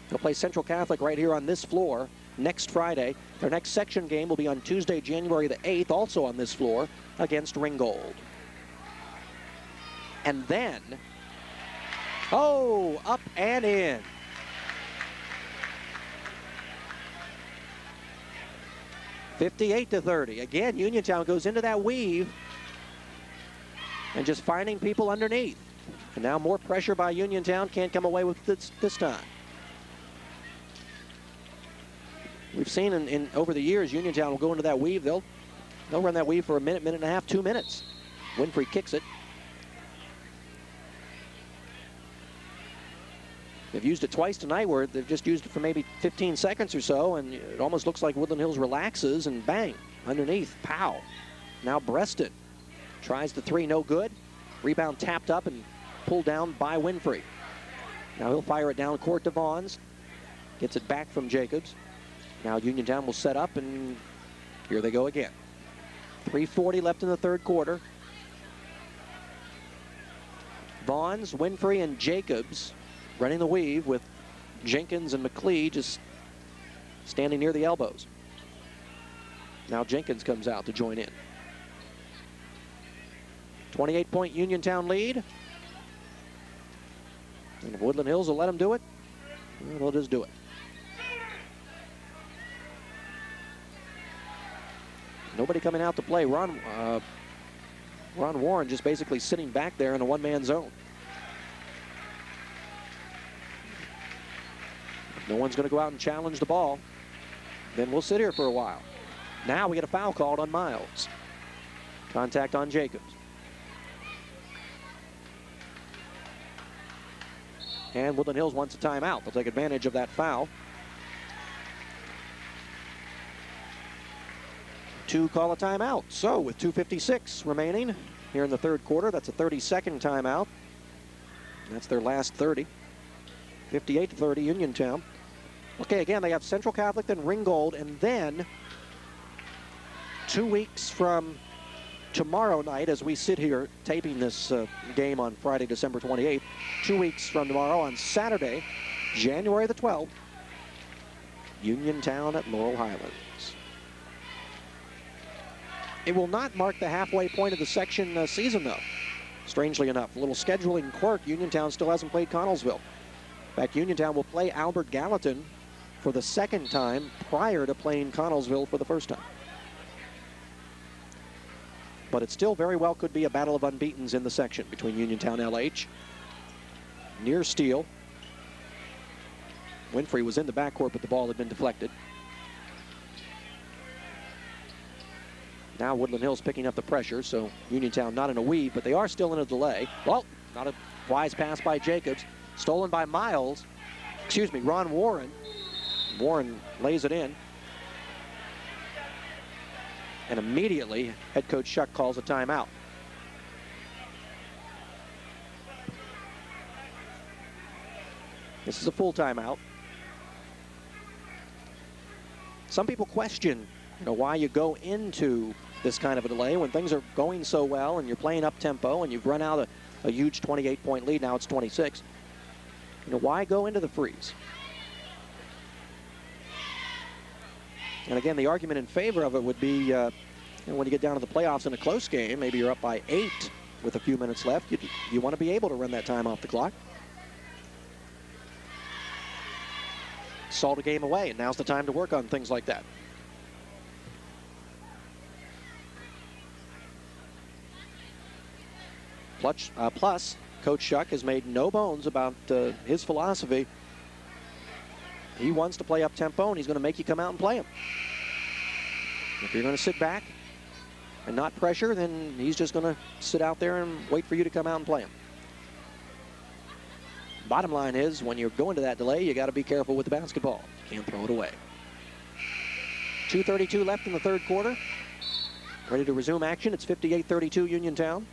They'll play Central Catholic right here on this floor next Friday. Their next section game will be on Tuesday, January the 8th, also on this floor against Ringgold. And then, oh, up and in. (58-30). Again, Uniontown goes into that weave and just finding people underneath. And now more pressure by Uniontown. Can't come away with this time. We've seen in over the years, Uniontown will go into that weave. They'll run that weave for a minute, minute and a half, 2 minutes. Winfrey kicks it. They've used it twice tonight, where they've just used it for maybe 15 seconds or so, and it almost looks like Woodland Hills relaxes, and bang, underneath, pow. Now Breston tries the 3, no good. Rebound tapped up and pulled down by Winfrey. Now he'll fire it down court to Vaughns. Gets it back from Jacobs. Now Uniontown will set up, and here they go again. 3:40 left in the third quarter. Vaughns, Winfrey, and Jacobs running the weave, with Jenkins and McLeod just standing near the elbows. Now Jenkins comes out to join in. 28-point Uniontown lead. And if Woodland Hills will let them do it, they'll just do it. Nobody coming out to play. Ron Warren just basically sitting back there in a one-man zone. No one's going to go out and challenge the ball. Then we'll sit here for a while. Now we get a foul called on Miles. Contact on Jacobs. And Woodland Hills wants a timeout. They'll take advantage of that foul. To call a timeout. So with 2:56 remaining here in the third quarter, that's a 30-second timeout. That's their last 30. 58-30 Uniontown. Okay, again, they have Central Catholic, then Ringgold, and then 2 weeks from tomorrow night, as we sit here taping this game on Friday, December 28th, 2 weeks from tomorrow on Saturday, January the 12th, Uniontown at Laurel Highlands. It will not mark the halfway point of the section season, though. Strangely enough, a little scheduling quirk. Uniontown still hasn't played Connellsville. In fact, Uniontown will play Albert Gallatin for the second time prior to playing Connellsville for the first time. But it still very well could be a battle of unbeatens in the section between Uniontown LH. Near steal. Winfrey was in the backcourt, but the ball had been deflected. Now Woodland Hills picking up the pressure, so Uniontown not in a weave, but they are still in a delay. Well, not a wise pass by Jacobs. Stolen by Ron Warren. Warren lays it in. And immediately, head coach Shuck calls a timeout. This is a full timeout. Some people question, why you go into this kind of a delay when things are going so well and you're playing up tempo and you've run out a huge 28-point lead. Now it's 26. Why go into the freeze? And again, the argument in favor of it would be when you get down to the playoffs in a close game, maybe you're up by 8 with a few minutes left. You want to be able to run that time off the clock. Salt a game away, and now's the time to work on things like that. Plus, Coach Shuck has made no bones about his philosophy. He wants to play up tempo, and he's going to make you come out and play him. If you're going to sit back and not pressure, then he's just going to sit out there and wait for you to come out and play him. Bottom line is, when you're going to that delay, you got to be careful with the basketball. You can't throw it away. 2:32 left in the third quarter. Ready to resume action. It's 58-32 Uniontown.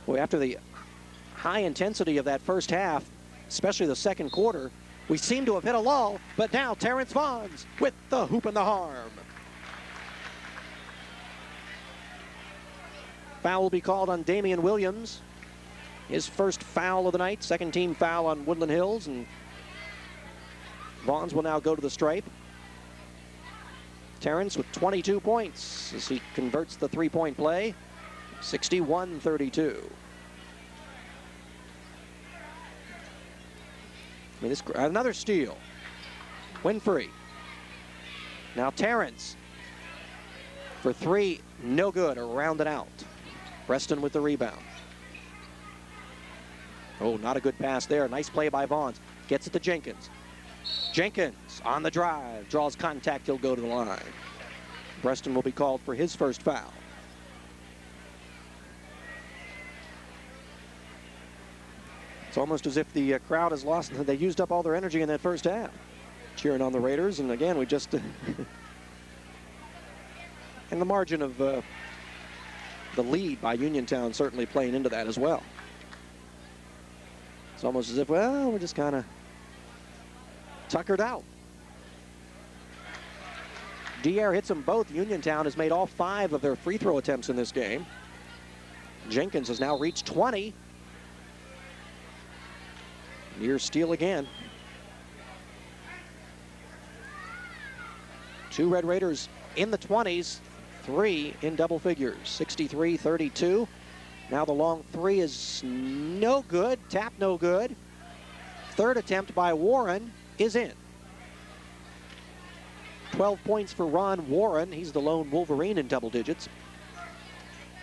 Well, after the high intensity of that first half, especially the second quarter, we seem to have hit a lull, but now Terrence Vaughns with the hoop and the harm. Foul will be called on Damian Williams. His first foul of the night, second team foul on Woodland Hills, and Vaughns will now go to the stripe. Terrence with 22 points as he converts the three-point play, 61-32. Another steal. Winfrey. Now Terrence for three, no good, or rounded out. Preston with the rebound. Oh, not a good pass there. Nice play by Vaughns. Gets it to Jenkins. Jenkins on the drive. Draws contact. He'll go to the line. Preston will be called for his first foul. It's almost as if the crowd has lost. They used up all their energy in that first half, cheering on the Raiders. And again, we just... and the margin of the lead by Uniontown certainly playing into that as well. It's almost as if, well, we're just kind of tuckered out. Dierre hits them both. Uniontown has made all 5 of their free throw attempts in this game. Jenkins has now reached 20. Near steal again. 2 Red Raiders in the 20s, 3 in double figures, 63-32. Now the long 3 is no good, tap no good. Third attempt by Warren is in. 12 points for Ron Warren. He's the lone Wolverine in double digits.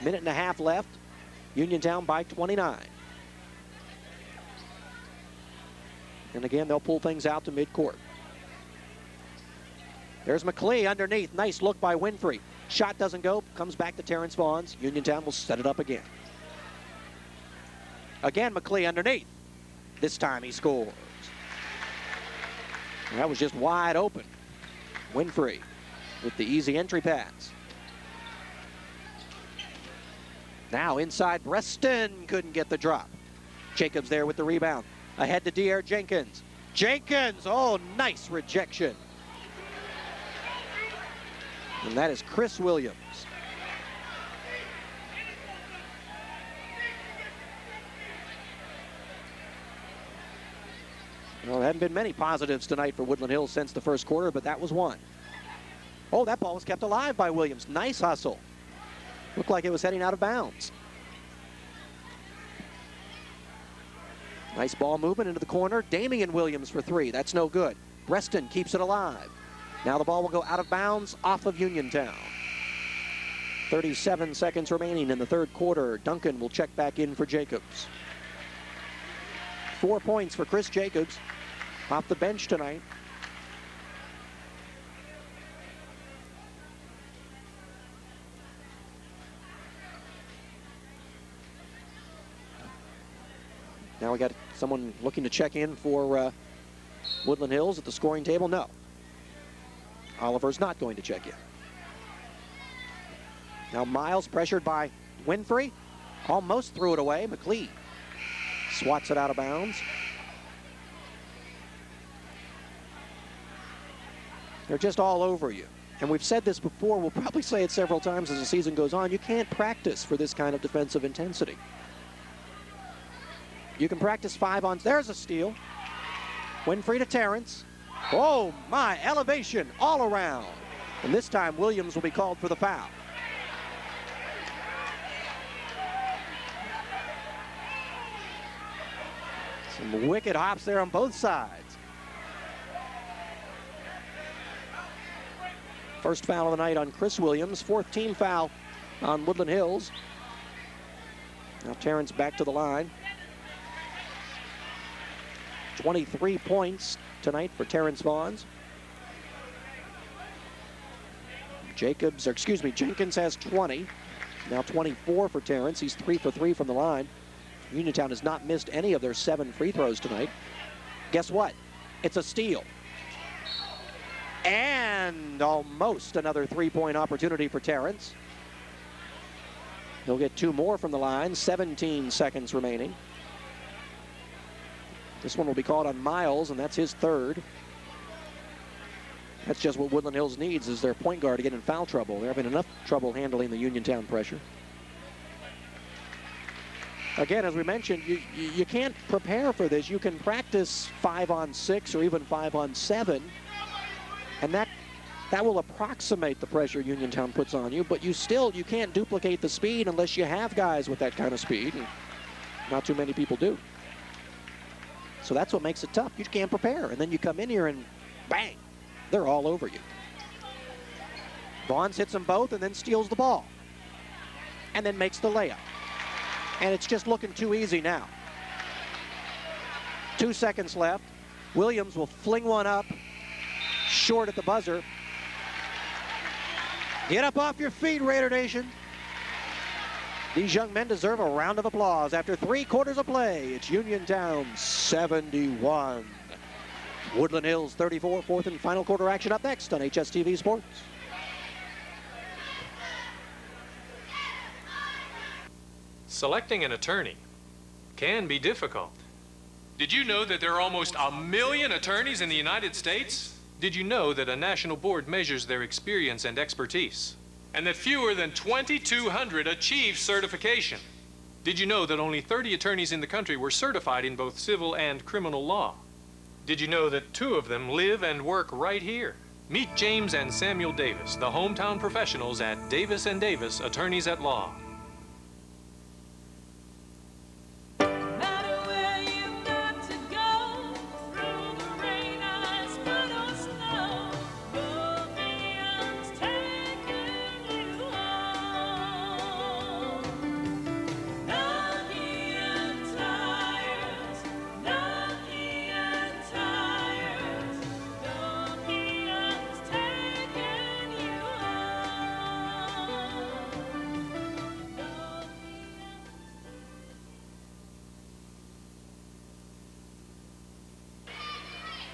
Minute and a half left. Uniontown by 29. And again, they'll pull things out to midcourt. There's McClee underneath. Nice look by Winfrey. Shot doesn't go. Comes back to Terrence Vaughns. Uniontown will set it up again. Again, McClee underneath. This time he scores. And that was just wide open. Winfrey with the easy entry pass. Now inside, Preston couldn't get the drop. Jacobs there with the rebound. Ahead to Dierre Jenkins. Jenkins, oh, nice rejection. And that is Chris Williams. Well, there hadn't been many positives tonight for Woodland Hills since the first quarter, but that was one. Oh, that ball was kept alive by Williams. Nice hustle. Looked like it was heading out of bounds. Nice ball movement into the corner. Damian Williams for three. That's no good. Reston keeps it alive. Now the ball will go out of bounds off of Uniontown. 37 seconds remaining in the third quarter. Duncan will check back in for Jacobs. 4 points for Chris Jacobs off the bench tonight. Now we got someone looking to check in for Woodland Hills at the scoring table. No. Oliver's not going to check in. Now Miles pressured by Winfrey. Almost threw it away. McLeod swats it out of bounds. They're just all over you. And we've said this before. We'll probably say it several times as the season goes on. You can't practice for this kind of defensive intensity. You can practice 5 on. There's a steal. Winfrey to Terrence. Oh my, elevation all around. And this time Williams will be called for the foul. Some wicked hops there on both sides. First foul of the night on Chris Williams. 4th team foul on Woodland Hills. Now Terrence back to the line. 23 points tonight for Terrence Vaughns. Jenkins has 20. Now 24 for Terrence. He's 3 for 3 from the line. Uniontown has not missed any of their 7 free throws tonight. Guess what? It's a steal. And almost another 3-point opportunity for Terrence. He'll get 2 more from the line. 17 seconds remaining. This one will be called on Miles, and that's his 3rd. That's just what Woodland Hills needs, is their point guard to get in foul trouble. They're having enough trouble handling the Uniontown pressure. Again, as we mentioned, you can't prepare for this. You can practice 5 on 6 or even 5 on 7, and that will approximate the pressure Uniontown puts on you, but you can't duplicate the speed unless you have guys with that kind of speed, and not too many people do. So that's what makes it tough. You can't prepare, and then you come in here and bang, they're all over you. Vaughns hits them both and then steals the ball, and then makes the layup. And it's just looking too easy now. 2 seconds left. Williams will fling one up, short at the buzzer. Get up off your feet, Raider Nation. These young men deserve a round of applause. After 3 quarters of play, it's Uniontown 71. Woodland Hills 34. 4th and final quarter action up next on HSTV Sports. Selecting an attorney can be difficult. Did you know that there are almost 1 million attorneys in the United States? Did you know that a national board measures their experience and expertise? And that fewer than 2,200 achieve certification? Did you know that only 30 attorneys in the country were certified in both civil and criminal law? Did you know that 2 of them live and work right here? Meet James and Samuel Davis, the hometown professionals at Davis & Davis Attorneys at Law.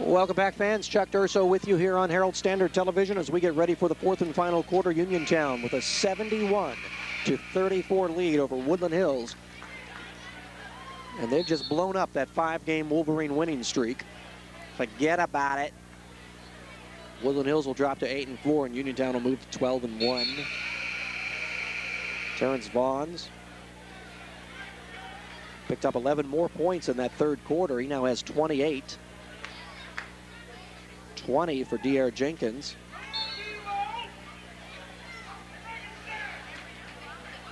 Welcome back, fans. Chuck Durso with you here on Herald Standard Television as we get ready for the 4th and final quarter. Uniontown with a 71-34 lead over Woodland Hills. And they've just blown up that 5-game Wolverine winning streak. Forget about it. Woodland Hills will drop to 8-4, and Uniontown will move to 12-1. Terrence Vaughns picked up 11 more points in that third quarter. He now has 28. 20 for Dierre Jenkins.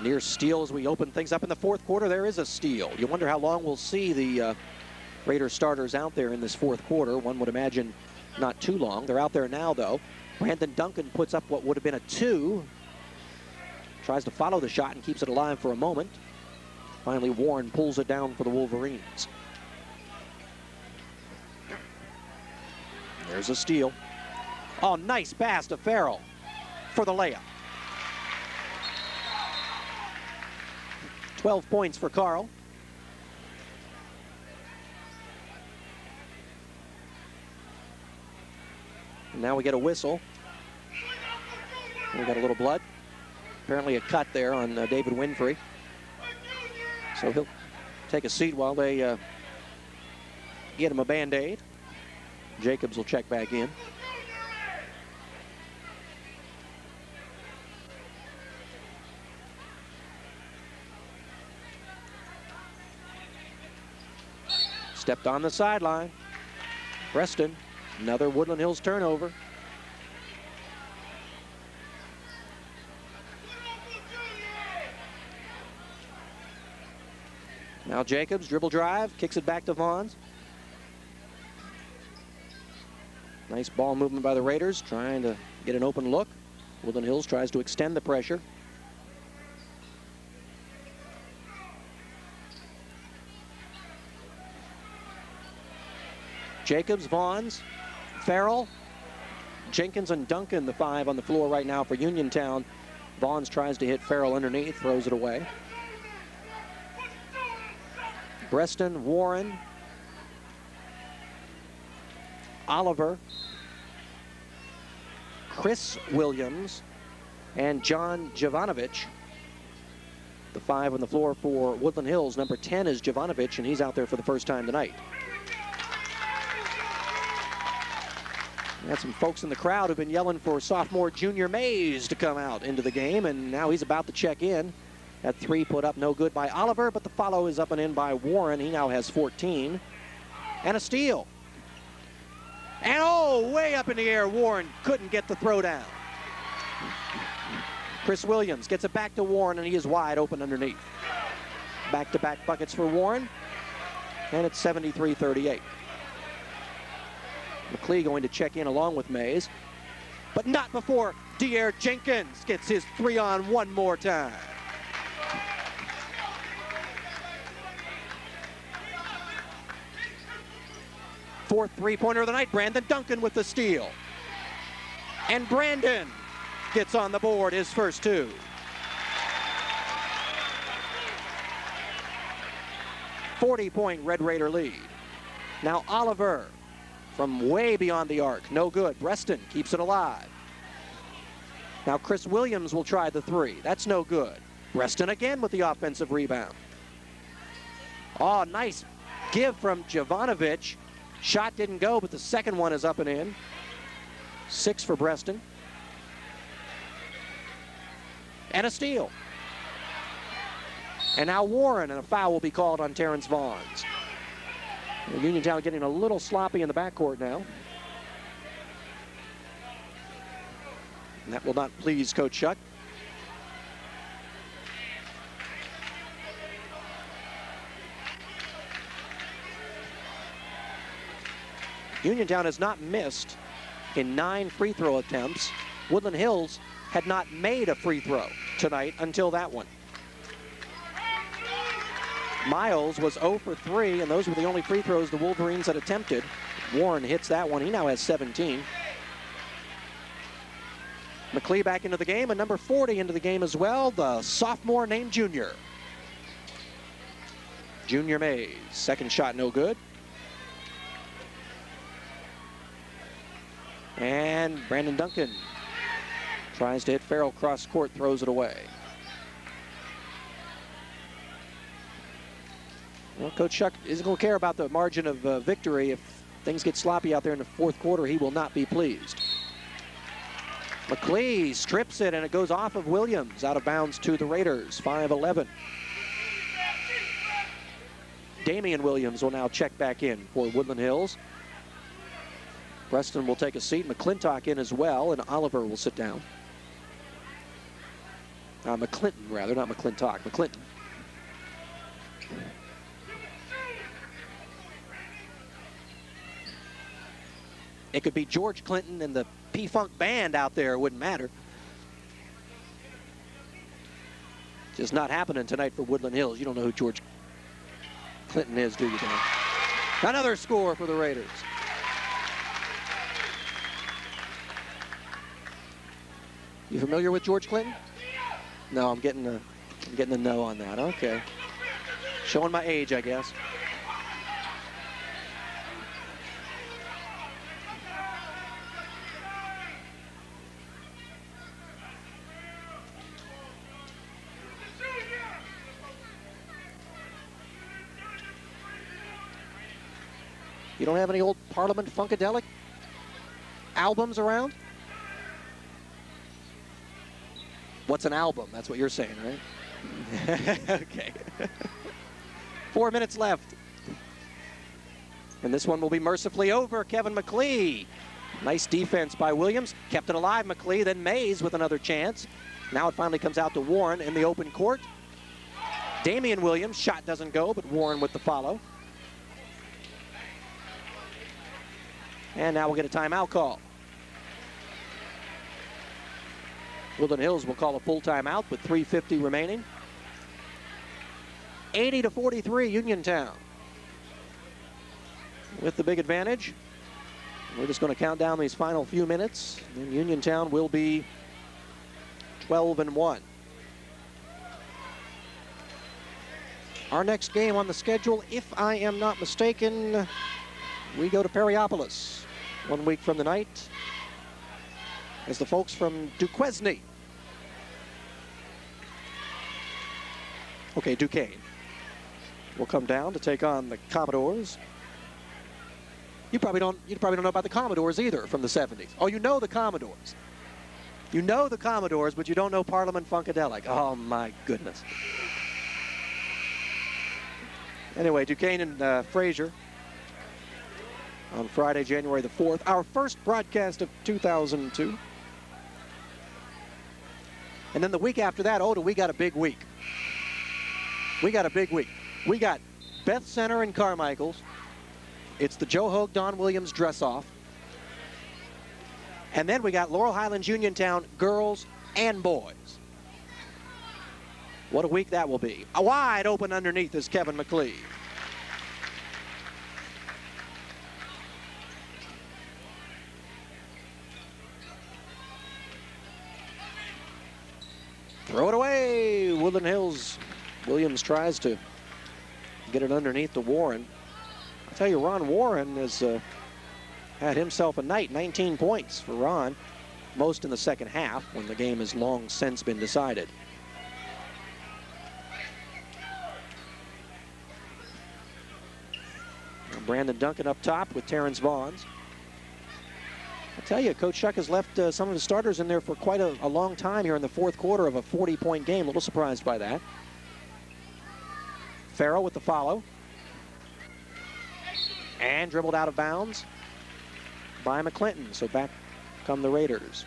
Near steal as we open things up in the fourth quarter. There is a steal. You wonder how long we'll see the Raiders starters out there in this fourth quarter. One would imagine not too long. They're out there now, though. Brandon Duncan puts up what would have been a 2. Tries to follow the shot and keeps it alive for a moment. Finally, Warren pulls it down for the Wolverines. There's a steal. Oh, nice pass to Farrell for the layup. 12 points for Carl. And now we get a whistle. We got a little blood. Apparently a cut there on David Winfrey. So he'll take a seat while they get him a Band-Aid. Jacobs will check back in. Stepped on the sideline. Preston, another Woodland Hills turnover. Now Jacobs, dribble drive, kicks it back to Vaughns. Nice ball movement by the Raiders, trying to get an open look. Woodland Hills tries to extend the pressure. Jacobs, Vaughns, Farrell, Jenkins, and Duncan, the 5 on the floor right now for Uniontown. Vaughns tries to hit Farrell underneath, throws it away. Breston, Warren, Oliver, Chris Williams, and John Jovanovic. The 5 on the floor for Woodland Hills. Number 10 is Jovanovic, and he's out there for the first time tonight. Got some folks in the crowd who've been yelling for sophomore Junior Mays to come out into the game, and now he's about to check in. That 3 put up no good by Oliver, but the follow is up and in by Warren. He now has 14. And a steal. And oh, way up in the air, Warren couldn't get the throw down. Chris Williams gets it back to Warren, and he is wide open underneath. Back-to-back buckets for Warren, and it's 73-38. McLee going to check in along with Mays, but not before Dierre Jenkins gets his 3 on one more time. Fourth three-pointer of the night, Brandon Duncan with the steal. And Brandon gets on the board, his first 2. .40 Red Raider lead. Now Oliver from way beyond the arc, no good. Breston keeps it alive. Now Chris Williams will try the 3. That's no good. Breston again with the offensive rebound. Oh, nice give from Jovanovic. Shot didn't go, but the second one is up and in. 6 for Breston. And a steal. And now Warren, and a foul will be called on Terrence Vaughns. Uniontown getting a little sloppy in the backcourt now. And that will not please Coach Shuck. Uniontown has not missed in 9 free throw attempts. Woodland Hills had not made a free throw tonight until that one. Miles was 0 for 3, and those were the only free throws the Wolverines had attempted. Warren hits that one. He now has 17. McLee back into the game, and number 40 into the game as well, the sophomore named Junior. Junior Mays. Second shot no good. And Brandon Duncan tries to hit Farrell cross court, throws it away. Well, Coach Shuck isn't going to care about the margin of victory. If things get sloppy out there in the fourth quarter, he will not be pleased. McLee strips it, and it goes off of Williams, out of bounds to the Raiders, 5-11. Damian Williams will now check back in for Woodland Hills. Preston will take a seat. McClintock in as well, and Oliver will sit down. McClinton, rather, not McClintock. McClinton. It could be George Clinton and the P-Funk band out there. It wouldn't matter. Just not happening tonight for Woodland Hills. You don't know who George Clinton is, do you, Dan? Another score for the Raiders. You familiar with George Clinton? No, I'm getting a no on that. Okay. Showing my age, I guess. You don't have any old Parliament Funkadelic albums around? What's an album? That's what you're saying, right? Okay. 4 minutes left. And this one will be mercifully over. Kevin McLee. Nice defense by Williams. Kept it alive, McLee. Then Mays with another chance. Now it finally comes out to Warren in the open court. Damian Williams. Shot doesn't go, but Warren with the follow. And now we'll get a timeout call. Woodland Hills will call a full timeout with 3:50 remaining. 80-43 Uniontown. With the big advantage. We're just going to count down these final few minutes. And Uniontown will be 12-1. Our next game on the schedule, if I am not mistaken, we go to Perryopolis 1 week from the night as the folks from Duquesne. Okay, Duquesne will come down to take on the Commodores. You probably don't know about the Commodores either from the 70s. Oh, you know the Commodores. You know the Commodores, but you don't know Parliament Funkadelic. Oh my goodness. Anyway, Duquesne and Fraser on Friday, January the 4th. Our first broadcast of 2002. And then the week after that, Oda, we got a big week. We got a big week. We got Beth Center and Carmichael's. It's the Joe Hogue, Don Williams dress-off. And then we got Laurel Highlands, Uniontown, girls and boys. What a week that will be. A wide open underneath is Kevin McLee. Throw it away. Woodland Hills. Williams tries to get it underneath to Warren. I'll tell you, Ron Warren has had himself a night. 19 points for Ron. Most in the second half when the game has long since been decided. Brandon Duncan up top with Terrence Vaughns. I tell you, Coach Shuck has left some of his starters in there for quite a long time here in the fourth quarter of a 40-point game. A little surprised by that. Farrell with the follow. And dribbled out of bounds by McClinton. So back come the Raiders.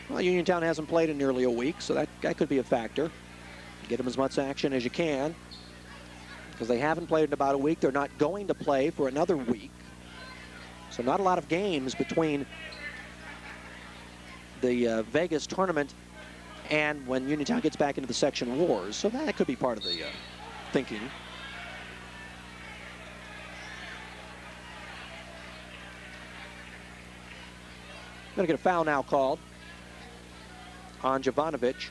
Well, Uniontown hasn't played in nearly a week, so that could be a factor. Get them as much action as you can. Because they haven't played in about a week. They're not going to play for another week. So not a lot of games between the Vegas tournament and when Uniontown gets back into the section wars. So that could be part of the thinking. Going to get a foul now called on Jovanovic.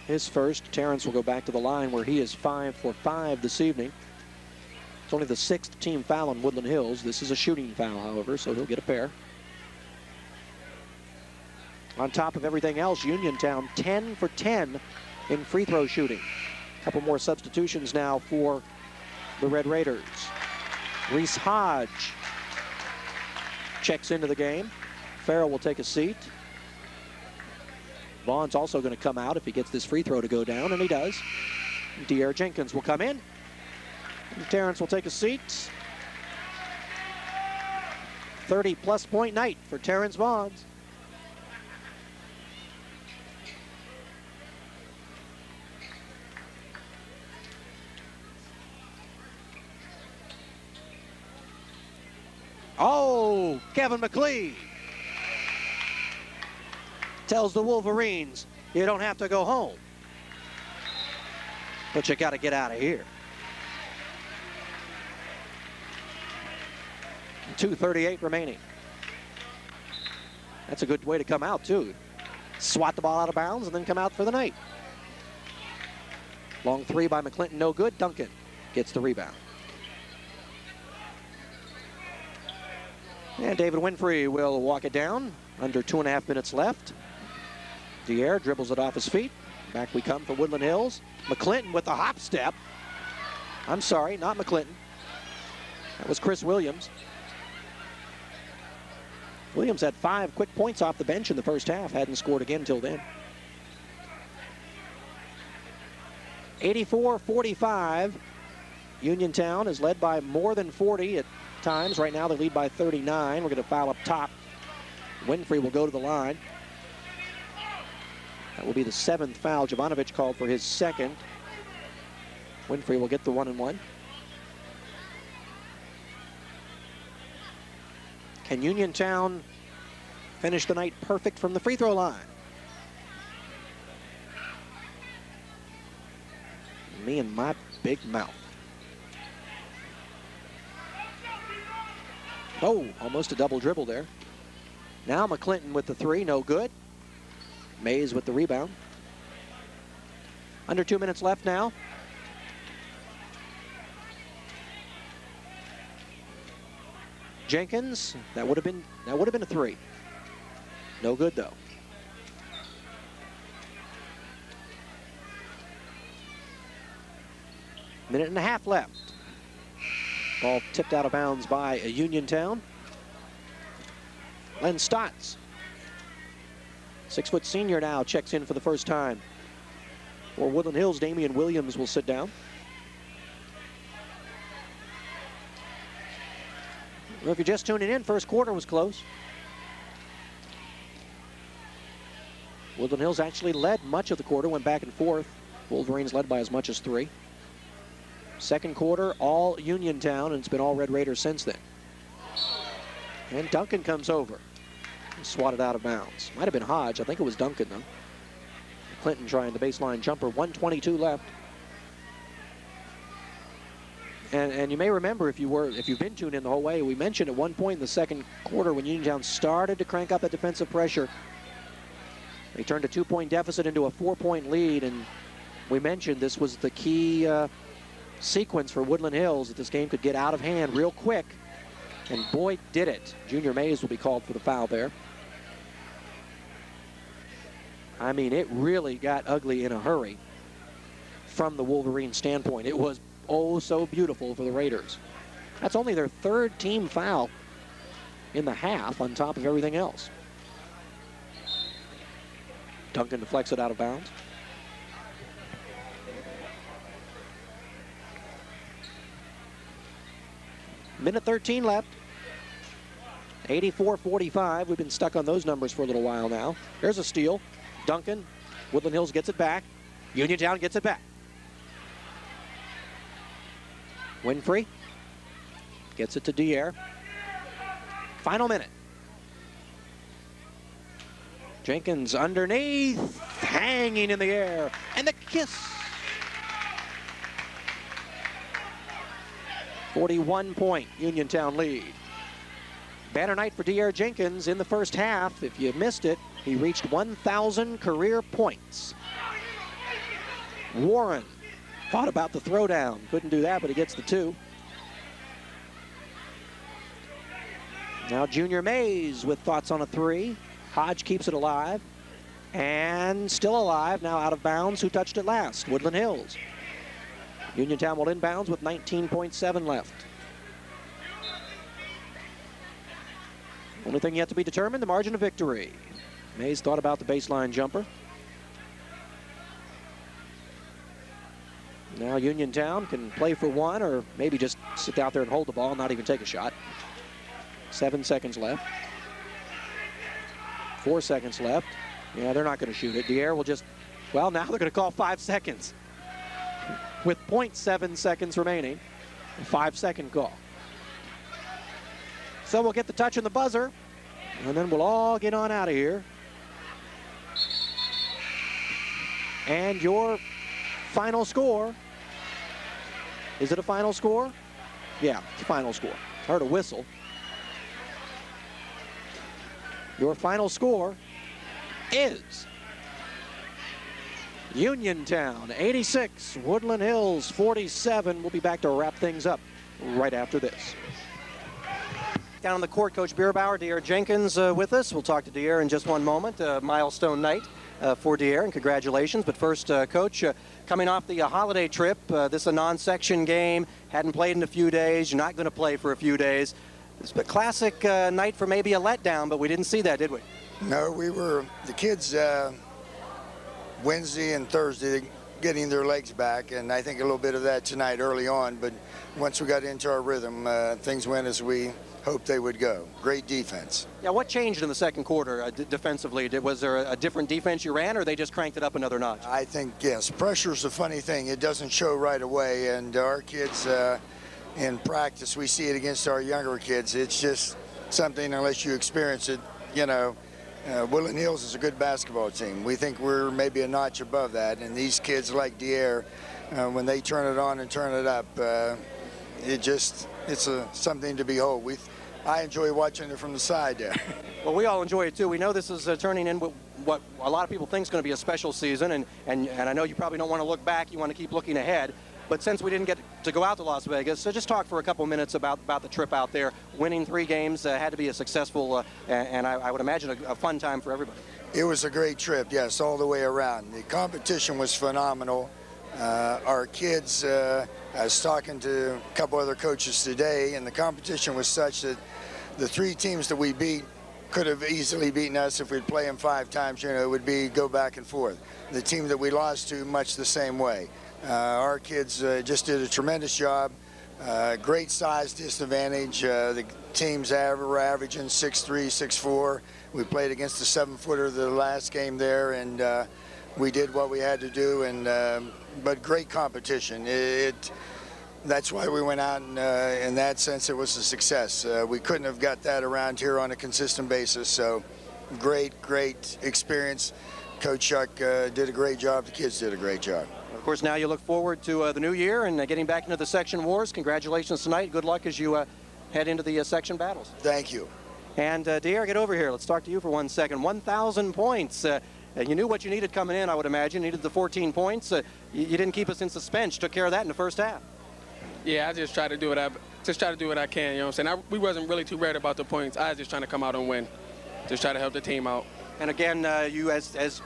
His first. Terrence will go back to the line where he is 5 for 5 this evening. It's only the 6th team foul on Woodland Hills. This is a shooting foul, however, so he'll get a pair. On top of everything else, Uniontown 10 for 10 in free throw shooting. A couple more substitutions now for the Red Raiders. Reese Hodge checks into the game. Farrell will take a seat. Vaughn's also going to come out if he gets this free throw to go down, and he does. Dierre Jenkins will come in. And Terrence will take a seat. 30-plus point night for Terrence Vaughns. Oh, Kevin McLeod tells the Wolverines, you don't have to go home, but you got to get out of here. 2:38 remaining. That's a good way to come out, too. Swat the ball out of bounds and then come out for the night. Long three by McClinton, no good. Duncan gets the rebound. And David Winfrey will walk it down. Under 2.5 minutes left. Dierre dribbles it off his feet. Back we come for Woodland Hills. McClinton with the hop step. I'm sorry, not McClinton. That was Chris Williams. Williams had 5 quick points off the bench in the first half. Hadn't scored again till then. 84-45. Uniontown is led by more than 40 at times. Right now they lead by 39. We're going to foul up top. Winfrey will go to the line. That will be the 7th foul. Jovanovic called for his 2nd. Winfrey will get the 1-and-1. Can Uniontown finish the night perfect from the free throw line? Me and my big mouth. Oh, almost a double dribble there. Now McClinton with the 3, no good. Mays with the rebound. Under 2 minutes left now. Jenkins, that would have been a 3. No good though. Minute and a half left. Ball tipped out of bounds by Uniontown. Len Stotts, 6-foot senior now, checks in for the first time. For Woodland Hills, Damian Williams will sit down. Well, if you're just tuning in, first quarter was close. Woodland Hills actually led much of the quarter, went back and forth. Wolverines led by as much as 3. Second quarter, all Uniontown, and it's been all Red Raiders since then. And Duncan comes over. Swatted out of bounds. Might have been Hodge. I think it was Duncan, though. Clinton trying the baseline jumper. 1:22 left. And you may remember, if you've been tuned in the whole way, we mentioned at one point in the second quarter when Uniontown started to crank up that defensive pressure, they turned a 2-point deficit into a 4-point lead, and we mentioned this was the key sequence for Woodland Hills, that this game could get out of hand real quick, and boy did it. Junior Mays will be called for the foul there. I mean, it really got ugly in a hurry from the Wolverine standpoint. It was oh so beautiful for the Raiders. That's only their 3rd team foul in the half on top of everything else. Duncan deflects it out of bounds. Minute 13 left. 84-45. We've been stuck on those numbers for a little while now. There's a steal. Duncan. Woodland Hills gets it back. Uniontown gets it back. Winfrey gets it to Dierre. Final minute. Jenkins underneath, hanging in the air, and the kiss. 41-point Uniontown lead. Banner night for Dierre Jenkins in the first half. If you missed it, he reached 1,000 career points. Warren thought about the throwdown. Couldn't do that, but he gets the 2. Now Junior Mays with thoughts on a 3. Hodge keeps it alive. And still alive, now out of bounds. Who touched it last? Woodland Hills. Uniontown will inbounds with 19.7 left. Only thing yet to be determined, the margin of victory. Mays thought about the baseline jumper. Now Uniontown can play for one or maybe just sit out there and hold the ball and not even take a shot. 7 seconds left. 4 seconds left. Yeah, they're not going to shoot it. Dierre will just, well, now they're going to call 5 seconds. With 0.7 seconds remaining, a 5-second call. So we'll get the touch and the buzzer, and then we'll all get on out of here. And your final score, is it a final score? Yeah, it's a final score. Heard a whistle. Your final score is Uniontown 86, Woodland Hills 47. We'll be back to wrap things up right after this. Down on the court, Coach Bierbauer, Dierre Jenkins with us. We'll talk to Dierre in just one moment. Milestone night for Dierre, and congratulations. But first, Coach, coming off the holiday trip, this is a non-section game, hadn't played in a few days, you're not going to play for a few days. It's a classic night for maybe a letdown, but we didn't see that, did we? No, the kids, Wednesday and Thursday, getting their legs back, and I think a little bit of that tonight early on, but once we got into our rhythm, things went as we hoped they would go. Great defense. Yeah, what changed in the second quarter defensively? Was there a different defense you ran, or they just cranked it up another notch? I think, yes, pressure's a funny thing. It doesn't show right away, and our kids, in practice, we see it against our younger kids. It's just something, unless you experience it, you know. Woodland Hills is a good basketball team. We think we're maybe a notch above that, and these kids like Dierre, when they turn it on and turn it up, it's something to behold. I enjoy watching it from the side there. Well, we all enjoy it too. We know this is turning in what a lot of people think is going to be a special season, and I know you probably don't want to look back. You want to keep looking ahead. But since we didn't get to go out to Las Vegas, so just talk for a couple minutes about the trip out there. Winning 3 games had to be a successful and I would imagine a fun time for everybody. It was a great trip, yes, all the way around. The competition was phenomenal. Our kids, I was talking to a couple other coaches today, and the competition was such that the 3 teams that we beat could have easily beaten us if we'd play them 5 times. You know, it would be go back and forth. The team that we lost to, much the same way. Our kids just did a tremendous job. Great size disadvantage. The teams were averaging 6'3", 6'4". We played against the 7-footer the last game there, and we did what we had to do. But great competition. That's why we went out, and in that sense, it was a success. We couldn't have got that around here on a consistent basis. So, great experience. Coach Chuck did a great job. The kids did a great job. Of course, now you look forward to the new year and getting back into the section wars. Congratulations tonight. Good luck as you head into the section battles. Thank you. And Dierre, get over here. Let's talk to you for 1 second. 1,000 points. You knew what you needed coming in, I would imagine. You needed the 14 points. You didn't keep us in suspense. You took care of that in the first half. Yeah, I just try to do what I can. You know what I'm saying? We wasn't really too worried about the points. I was just trying to come out and win. Just try to help the team out. And again, you as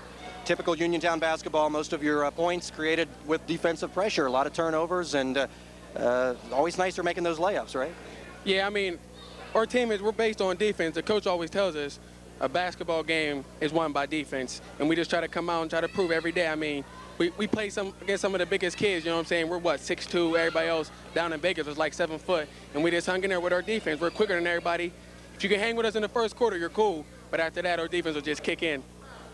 typical Uniontown basketball, most of your points created with defensive pressure, a lot of turnovers, and always nicer making those layups, right? Yeah, I mean, our team we're based on defense. The coach always tells us a basketball game is won by defense, and we just try to come out and try to prove every day. I mean, we play against some of the biggest kids, you know what I'm saying? We're, 6'2", everybody else down in Vegas was like 7 foot, and we just hung in there with our defense. We're quicker than everybody. If you can hang with us in the first quarter, you're cool, but after that, our defense will just kick in.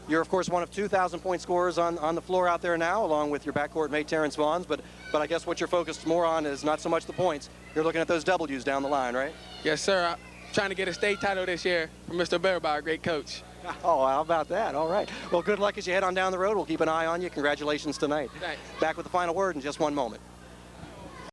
You're, of course, one of 2,000-point scorers on the floor out there now, along with your backcourt mate, Terrence Vaughns. But I guess what you're focused more on is not so much the points. You're looking at those W's down the line, right? Yes, sir. I'm trying to get a state title this year from Mr. Bierbauer, great coach. Oh, how about that? All right. Well, good luck as you head on down the road. We'll keep an eye on you. Congratulations tonight. Thanks. Back with the final word in just 1 moment.